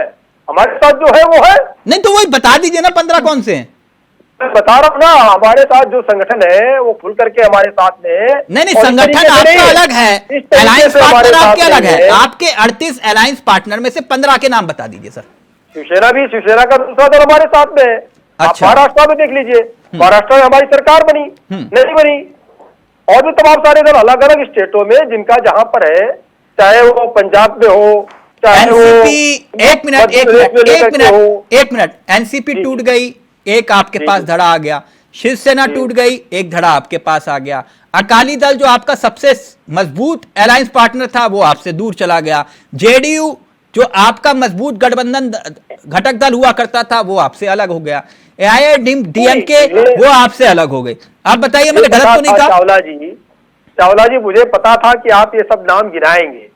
हमारे साथ जो है वो है। नहीं तो वही बता दीजिए ना 15 कौन से हैं? मैं बता रहा हूँ ना, हमारे साथ जो संगठन है वो खुल करके हमारे साथ में। नहीं संगठन आपका अलग है, अलायंस पार्टनर आपके अलग है। आपके 38 अलायंस पार्टनर में से 15 के नाम बता दीजिए सर। शिवसेना का दूसरा दल हमारे साथ में है। अच्छा। महाराष्ट्र में देख लीजिए, महाराष्ट्र में हमारी सरकार बनी नहीं बनी, और भी तमाम सारे दल अलग अलग स्टेटों में जिनका जहां पर है, चाहे वो पंजाब में हो, एनसीपी। एक मिनट एनसीपी टूट गई, एक आपके पास धड़ा आ गया। शिवसेना टूट गई, एक धड़ा आपके पास आ गया। अकाली दल जो आपका सबसे मजबूत अलायंस पार्टनर था वो आपसे दूर चला गया। जेडीयू जो आपका मजबूत गठबंधन घटक दल हुआ करता था वो आपसे अलग हो गया। एआईएडीएमके वो आपसे अलग हो गए। आप बताइए मैंने गलत तो नहीं कहा? चावला जी मुझे पता था कि आप ये सब नाम गिनाएंगे,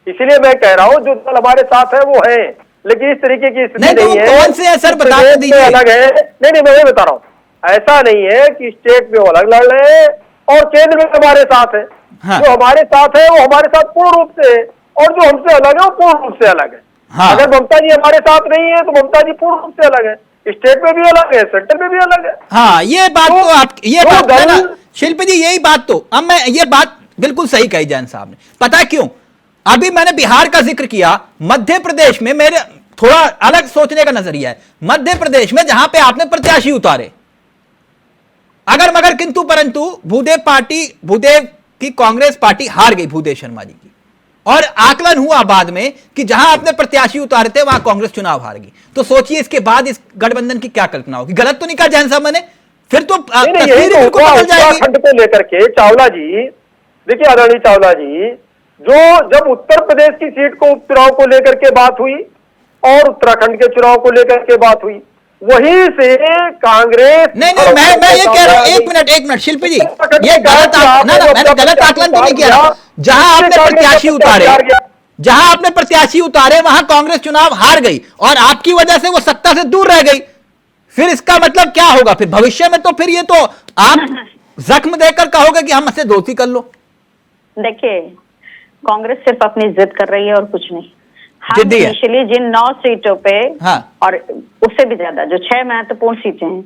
इसीलिए मैं कह रहा हूँ जो दल हमारे साथ है वो है, लेकिन इस तरीके की स्थिति नहीं है। कौन से है सर बता दीजिए। अलग है। नहीं मैं वही बता रहा हूँ, ऐसा नहीं है कि स्टेट में वो अलग लड़ रहे हैं और केंद्र में हमारे साथ है। हाँ। जो हमारे साथ है वो हमारे साथ पूर्ण रूप से है, और जो हमसे अलग है वो पूर्ण रूप से अलग है। हाँ। अगर ममता जी हमारे साथ नहीं है तो ममता जी पूर्ण रूप से अलग है, स्टेट में भी अलग है, सेंटर में भी अलग है। हाँ ये बात तो आप ये बात है ना शिल्पी जी, यही बात तो अब मैं ये बात बिल्कुल सही कही जैन साहब ने। पता है क्यों? अभी मैंने बिहार का जिक्र किया, मध्य प्रदेश में मेरे थोड़ा अलग सोचने का नजरिया है। मध्य प्रदेश में जहां पे आपने प्रत्याशी उतारे, अगर मगर किंतु परंतु भूदेव की कांग्रेस पार्टी हार गई, भूदेव शर्मा जी की, और आकलन हुआ बाद में कि जहां आपने प्रत्याशी उतारे थे वहां कांग्रेस चुनाव हार गई। तो सोचिए इसके बाद इस गठबंधन की क्या कल्पना होगी? गलत तो नहीं कहा जैन साहब मैंने? फिर तो तस्वीर बिल्कुल बदल जाएगी। उत्तराखंड को लेकर के चावला जी देखिए, आदरणीय चावला जी, जो जब उत्तर प्रदेश की सीट को उपचुनाव को लेकर के बात हुई और उत्तराखंड के चुनाव को लेकर के बात हुई, वहीं से कांग्रेस। नहीं मैं ये कह रहा हूं, एक मिनट शिल्पी जी, ये गलत मैंने गलत आकलन तो नहीं किया। जहां आपने प्रत्याशी उतारे वहां कांग्रेस चुनाव हार गई और आपकी वजह से वो सत्ता से दूर रह गई। फिर इसका मतलब क्या होगा? फिर भविष्य में तो फिर ये तो आप जख्म देकर कहोगे कि हमसे दोस्ती कर लो? देखिए, कांग्रेस सिर्फ अपनी जिद कर रही है और कुछ नहीं। हम जिद्दी है। इनिशियली जिन 9 सीटों पे हाँ। और उससे भी ज्यादा जो 6 महत्वपूर्ण सीटें हैं,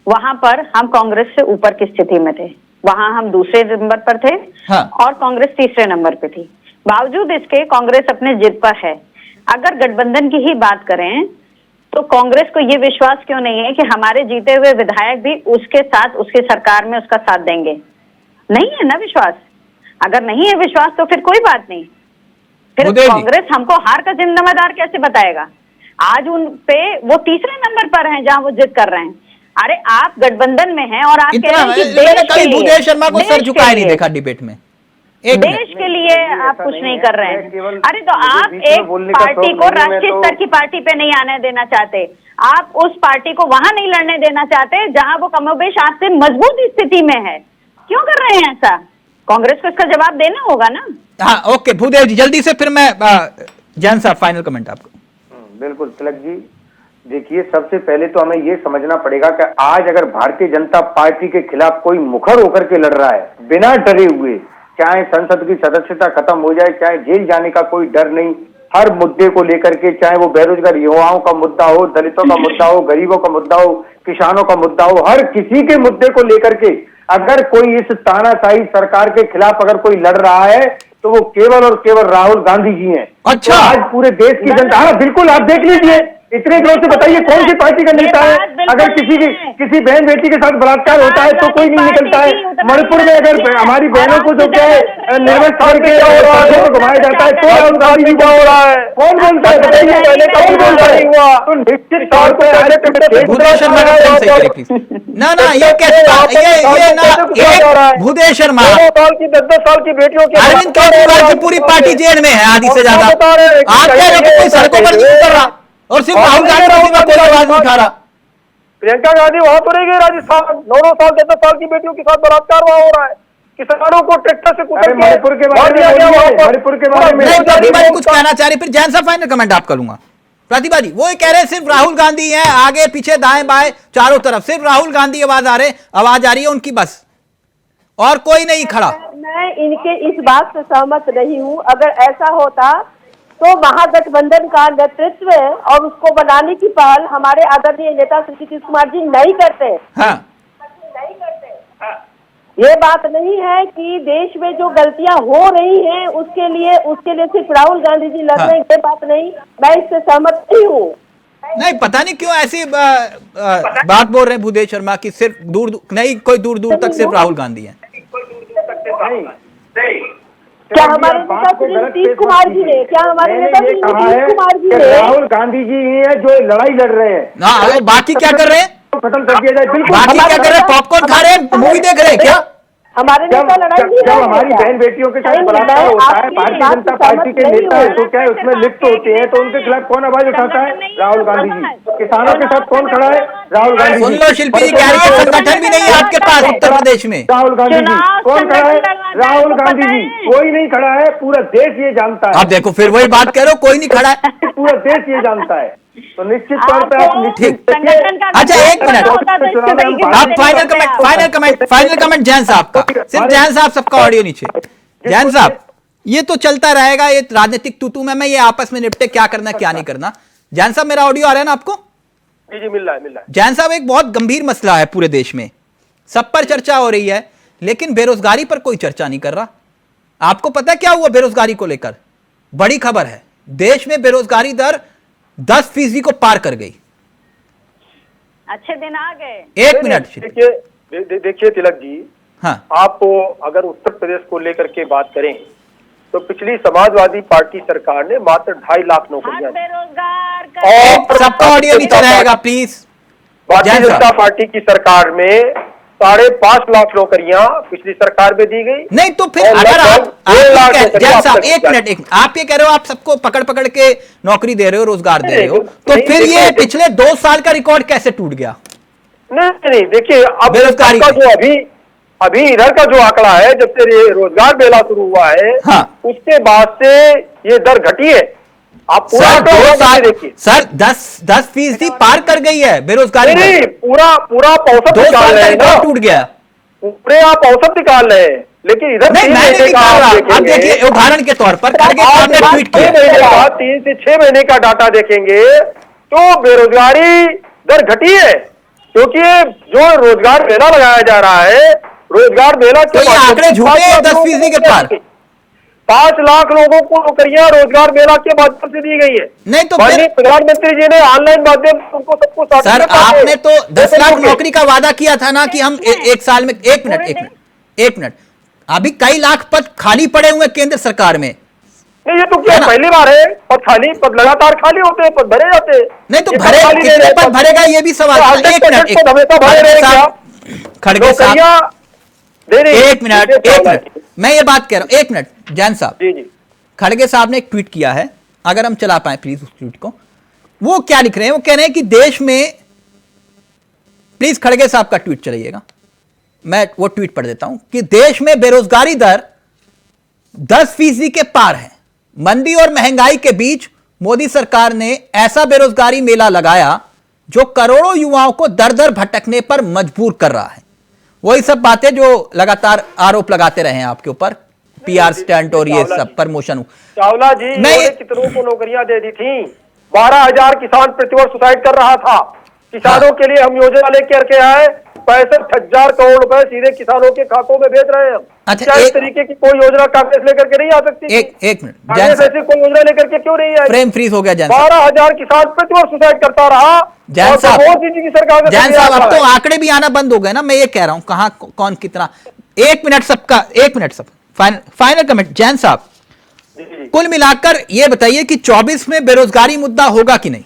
वहां पर हम कांग्रेस से ऊपर की स्थिति में थे। वहां हम दूसरे नंबर पर थे। हाँ। और कांग्रेस तीसरे नंबर पे थी। बावजूद इसके कांग्रेस अपने जिद पर है। अगर गठबंधन की ही बात करें तो कांग्रेस को ये विश्वास क्यों नहीं है कि हमारे जीते हुए विधायक भी उसके साथ, उसकी सरकार में उसका साथ देंगे? नहीं है ना विश्वास। अगर नहीं है विश्वास तो फिर कोई बात नहीं, फिर भूदेव जी। कांग्रेस हमको हार का जिम्मेदार कैसे बताएगा? आज उन पे वो तीसरे नंबर पर हैं जहां वो जिद कर रहे हैं। अरे आप गठबंधन में हैं और आप कह रहे हैं कि मैंने देश कभी के लिए, भूदेव शर्मा को देश सर के झुकाए नहीं लिए, देखा डिबेट में। एक देश के लिए आप कुछ नहीं कर रहे हैं। अरे तो आप एक पार्टी को राष्ट्रीय स्तर की पार्टी पे नहीं आने देना चाहते, आप उस पार्टी को वहां नहीं लड़ने देना चाहते जहां वो कमोबेश आपसे मजबूत स्थिति में है। क्यों कर रहे हैं ऐसा? कांग्रेस को इसका जवाब देना होगा ना। हाँ, ओके भूदेव जी, जल्दी से फिर मैं जैन साहब फाइनल कमेंट आपको। बिल्कुल तिलक जी, देखिए सबसे पहले तो हमें ये समझना पड़ेगा कि आज अगर भारतीय जनता पार्टी के खिलाफ कोई मुखर होकर के लड़ रहा है बिना डरे हुए, चाहे संसद की सदस्यता खत्म हो जाए, चाहे जेल जाने का कोई डर नहीं, हर मुद्दे को लेकर के, चाहे वो बेरोजगार युवाओं का मुद्दा हो, दलितों का मुद्दा हो, गरीबों का मुद्दा हो, किसानों का मुद्दा हो, हर किसी के मुद्दे को लेकर के अगर कोई इस तानाशाही सरकार के खिलाफ अगर कोई लड़ रहा है तो वो केवल और केवल राहुल गांधी जी हैं। अच्छा। तो आज पूरे देश की जनता, हाँ बिल्कुल, आप देख लीजिए, इतने जोर से बताइए कौन सी पार्टी का नेता है अगर किसी बहन बेटी के साथ बलात्कार होता है तो कोई नहीं निकलता है। मणिपुर में अगर हमारी बहनों को जो क्या है निर्वस्त करके घुमाया जाता है तो राहुल गांधी जी क्या हो रहा है? कौन बोलता है? बताइए, पहले कौन बोलता है? तो निश्चित तौर पर भूदेव शर्मा का फ्रेम सही करें प्लीज। ना ये कैसे ये ना एक भूदेव शर्मा 9 साल की 10-10 साल की बेटियों के अरविंद केजरीवाल की पूरी पार्टी जेल में है आधी से ज्यादा। आप कह रहे हो कि कोई सड़कों पर नहीं उतर रहा और सिर्फ राहुल गांधी में कोई आवाज नहीं उठा रहा। प्रियंका गांधी वहां तो रह गई राजस्थान, 9 साल 10 साल की बेटियों के साथ बलात्कार वहां हो रहा है। किसानों को ट्रैक्टर से कुचल के मणिपुर के बारे में मणिपुर के बारे में प्रतिभा जी कुछ कहना चाह रही, फिर जैन साहब फाइनल कमेंट आप करूंगा। प्रतिभा जी वो कह रहे हैं सिर्फ राहुल गांधी है, आगे पीछे दाएं बाएं चारों तरफ सिर्फ राहुल गांधी आवाज आ रही है उनकी बस, और कोई नहीं खड़ा। मैं इनके इस बात से सहमत नहीं हूँ। अगर ऐसा होता तो महागठबंधन का नेतृत्व और उसको बनाने की पहल हमारे आदरणीय नेता श्री नीतीश कुमार जी नहीं करते। हाँ। ये बात नहीं है कि देश में जो गलतियां हो रही हैं उसके लिए सिर्फ राहुल गांधी जी लड़ रहे हैं, ये बात नहीं, मैं इससे सहमत नहीं हूँ। नहीं, पता नहीं क्यों ऐसी बात बोल रहे हैं भूदेव शर्मा की सिर्फ नहीं, कोई दूर दूर तक सिर्फ राहुल गांधी है। क्या हमारे नेता श्री नीतीश कुमार जी ने राहुल गांधी जी ही है जो लड़ाई लड़ रहे हैं। हाँ, बाकी क्या कर रहे हैं? खत्म कर दिया जाए। बिल्कुल, बाकी क्या कर रहे हैं? पॉपकॉर्न खा रहे हैं, मूवी देख रहे हैं क्या? हमारे नेता लड़ाई नहीं जब हमारी बहन बेटियों के साथ बलात्कार होता है, भारतीय जनता पार्टी के नेता है तो क्या उसमें लिप्त होते हैं तो उनके खिलाफ कौन आवाज उठाता है? राहुल गांधी जी। किसानों के साथ कौन खड़ा है? राहुल गांधी जी। सुन लो शिल्पी जी, कह रही है संगठन भी नहीं है आपके पास उत्तर प्रदेश में। राहुल गांधी जी कौन खड़ा है? राहुल गांधी जी। कोई नहीं खड़ा है, पूरा देश ये जानता है। आप देखो फिर वही बात कह रहे हो, कोई नहीं खड़ा है, पूरा देश ये जानता है। तो निश्चित तौर पर आप निश्चित अच्छा एक मिनट, आप फाइनल कमेंट जैन साहब का, सिर्फ जैन साहब सबका ऑडियो नीचे। जैन साहब, ये तो चलता रहेगा ये राजनीतिक तू में, ये आपस में निपटे क्या करना क्या नहीं करना। जैन साहब मेरा ऑडियो आ रहा है ना आपको? जी मिल रहा है। जैन साहब, एक बहुत गंभीर मसला है पूरे देश में, सब पर चर्चा हो रही है लेकिन बेरोजगारी पर कोई चर्चा नहीं कर रहा। आपको पता है क्या हुआ बेरोजगारी को लेकर? बड़ी खबर है, देश में बेरोजगारी दर 10% को पार कर गई। अच्छे दिन आ गए। एक मिनट देखिए तिलक जी, हाँ, आप अगर उत्तर प्रदेश को लेकर के बात करें तो पिछली समाजवादी पार्टी सरकार ने मात्र 2.5 लाख नौकरियां दी। बेरोजगार सबका ऑडियो नीचे रहेगा प्लीज। भारतीय जनता पार्टी की सरकार में 5.5 लाख नौकरियां पिछली सरकार में दी गई। नहीं तो फिर अगर आप जैन साहब एक मिनट, आप ये कह रहे हो आप सबको पकड़ पकड़ के नौकरी दे रहे हो, रोजगार दे रहे हो, तो फिर ये पिछले 2 साल का रिकॉर्ड कैसे टूट गया? नहीं, देखिए अब बेरोजगारी का जो अभी इधर का जो आंकड़ा है, जब से रोजगार मेला शुरू हुआ है, हाँ, उसके बाद से ये दर घटी है। आप पूरा सर 2 साल देखिए, सर 10% पार कर गई है बेरोजगारी। नहीं, पूरा 2 साल का रिकॉर्ड टूट गया। पूरे आप औसत निकाल रहे हैं, लेकिन इधर नहीं, मैं नहीं निकाल रहा। अब देखिए उदाहरण के तौर पर खड़गे साहब ने ट्वीट किया 3 से 6 महीने का डाटा देखेंगे तो बेरोजगारी दर घटी है, क्योंकि जो रोजगार मेला लगाया जा रहा है, रोजगार मेला तो ये आंकड़े झूठे हैं 10% के पार। 5 लाख लोगों को नौकरियां रोजगार मेला के माध्यम से दी गई है। नहीं तो फिर प्रधानमंत्री जी ने ऑनलाइन माध्यम से उनको सबको सर आपने तो 10 लाख नौकरी का वादा किया था ना कि हम एक साल में। एक मिनट अभी कई लाख पद खाली पड़े हुए केंद्र सरकार में। नहीं, ये तो क्या पहली बार है? पद खाली, पद लगातार खाली होते हैं, पद भरे जाते हैं। नहीं तो भरे कितने पद भरेगा ये भी सवाल। एक मिनट मैं ये बात कह रहा हूं। एक मिनट जैन साहब, खड़गे साहब ने एक ट्वीट किया है, अगर हम चला पाए प्लीज उस ट्वीट को। वो क्या लिख रहे हैं? वो कह रहे हैं कि देश में, प्लीज खड़गे साहब का ट्वीट चलाइएगा, मैं वो ट्वीट पढ़ देता हूं कि देश में बेरोजगारी दर 10% के पार है। मंदी और महंगाई के बीच मोदी सरकार ने ऐसा बेरोजगारी मेला लगाया जो करोड़ों युवाओं को दर दर भटकने पर मजबूर कर रहा है। वही सब बातें जो लगातार आरोप लगाते रहे हैं आपके ऊपर, पीआर स्टंट और ये सब प्रमोशन। चावला जी कितनों को नौकरियां दे दी थी? 12,000 किसान प्रतिवर्ष सुसाइड कर रहा था। किसानों के लिए हम योजना लेकर के आए, 65,000 करोड़ रुपए सीधे किसानों के खातों में भेज रहे हैं। अच्छा, क्या इस तरीके की कोई योजना कांग्रेस लेकर के नहीं आ सकती? एक मिनट, कांग्रेस ऐसी कोई योजना लेकर के क्यों नहीं आई? फ्रेम फ्रीज हो गया। 12,000 किसान प्रतिवर्ष सुसाइड करता रहा। जैन साहब, की सरकार जैन साहब अब तो आंकड़े भी आना बंद हो गए ना। मैं ये कह रहा हूं कहां कौन कितना। 1 मिनट सबका, 1 मिनट सब फाइनल कमेंट। जैन साहब, कुल मिलाकर ये बताइए कि 24 में बेरोजगारी मुद्दा होगा कि नहीं?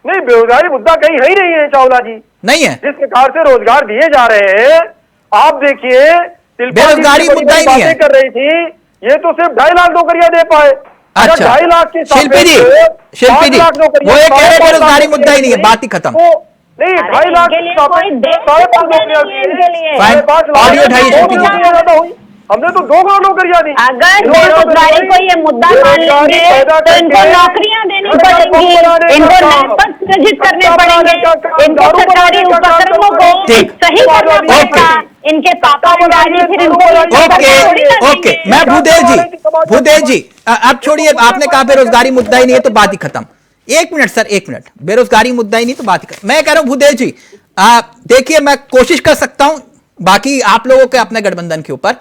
नहीं, बेरोजगारी मुद्दा कहीं है ही नहीं है चावला जी। नहीं है। जिस प्रकार से रोजगार दिए जा रहे हैं, आप देखिए बेरोजगारी मुद्दा ही नहीं है। कर रही थी, ये तो सिर्फ 2.5 लाख नौकरियां दे पाए। अच्छा, 2.5 लाख की शिल्पी जी वो ये कह रहे बेरोजगारी मुद्दा ही नहीं है, बात ही खत्म। नहीं, 2.5 लाख ऑडियो ढाई शिल्पी जी, हमने तो 2 करोड़ नौकरियां दी। अगर बेरोजगारी को ये मुद्दा मान लेंगे तो इनको नौकरियां देनी पड़ेंगी, इनको नए पद सृजित करने पड़ेंगे, इनको सरकारी उपक्रमों को सही करना पड़ेगा। इनके पापा फिर ओके मैं भूदेव जी अब छोड़िए। आपने कहा बेरोजगारी मुद्दा ही नहीं है तो बात ही खत्म। 1 मिनट सर, 1 मिनट, बेरोजगारी मुद्दा ही नहीं तो बात ही खत्म। मैं कह रहा हूं भूदेव जी, देखिए मैं कोशिश कर सकता हूं, बाकी आप लोगों के अपने गठबंधन के ऊपर।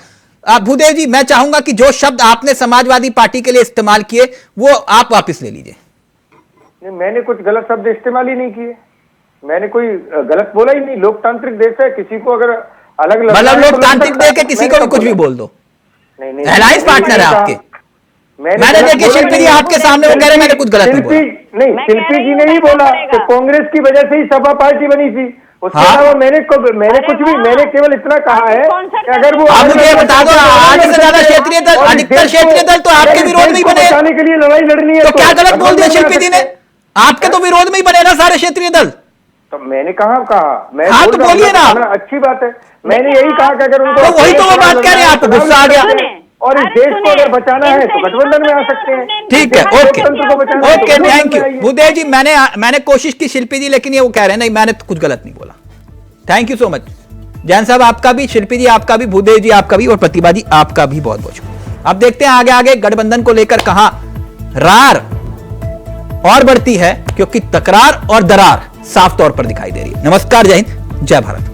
भूदेव जी, मैं चाहूंगा कि जो शब्द आपने समाजवादी पार्टी के लिए इस्तेमाल किए वो आप वापस ले लीजिए। नहीं, मैंने कुछ गलत शब्द इस्तेमाल ही नहीं किए, मैंने कोई गलत बोला ही नहीं। लोकतांत्रिक देश है, किसी को अगर अलग मतलब लोकतांत्रिक देश के किसी को भी कुछ भी बोल दो। नहीं, अलायंस पार्टनर है आपके। मैंने देखिए शिल्पी जी आपके सामने वो कह रहे मैंने कुछ गलत नहीं बोला। नहीं, शिल्पी जी ने ही बोला कि कांग्रेस की वजह से ही सपा पार्टी बनी थी। उसके अलावा मैंने कुछ भी, मैंने केवल इतना कहा है कि अगर वो आप मुझे बता दो, आधे से ज्यादा क्षेत्रीय दल, अधिकतर क्षेत्रीय दल तो आपके विरोध में ही बने बचाने के लिए लड़ाई लड़नी है। तो क्या गलत बोल दिया शिल्पी जी ने? आपके तो विरोध में ही बने ना सारे क्षेत्रीय दल। तो मैंने कहा मैं हाँ तो बोलिए ना, अच्छी बात है। मैंने यही कहा कि अगर उनको, तो वही तो वो बात कह रहे हैं, आपको गुस्सा आ गया। और इस देश को अगर बचाना है तो गठबंधन में आ सकते हैं। ठीक है, ओके थैंक यू भूदेव जी। मैंने कोशिश की शिल्पी जी, लेकिन ये वो कह रहे हैं नहीं मैंने तो कुछ गलत नहीं बोला। Thank you so much Jain साहब, आपका भी, शिल्पी जी आपका भी, भूदेव जी आपका भी, और प्रतिभा जी आपका भी बहुत बहुत शुक्रिया। अब देखते हैं आगे आगे गठबंधन को लेकर कहां रार और बढ़ती है, क्योंकि तकरार और दरार साफ तौर पर दिखाई दे रही है। नमस्कार, जय हिंद, जय भारत।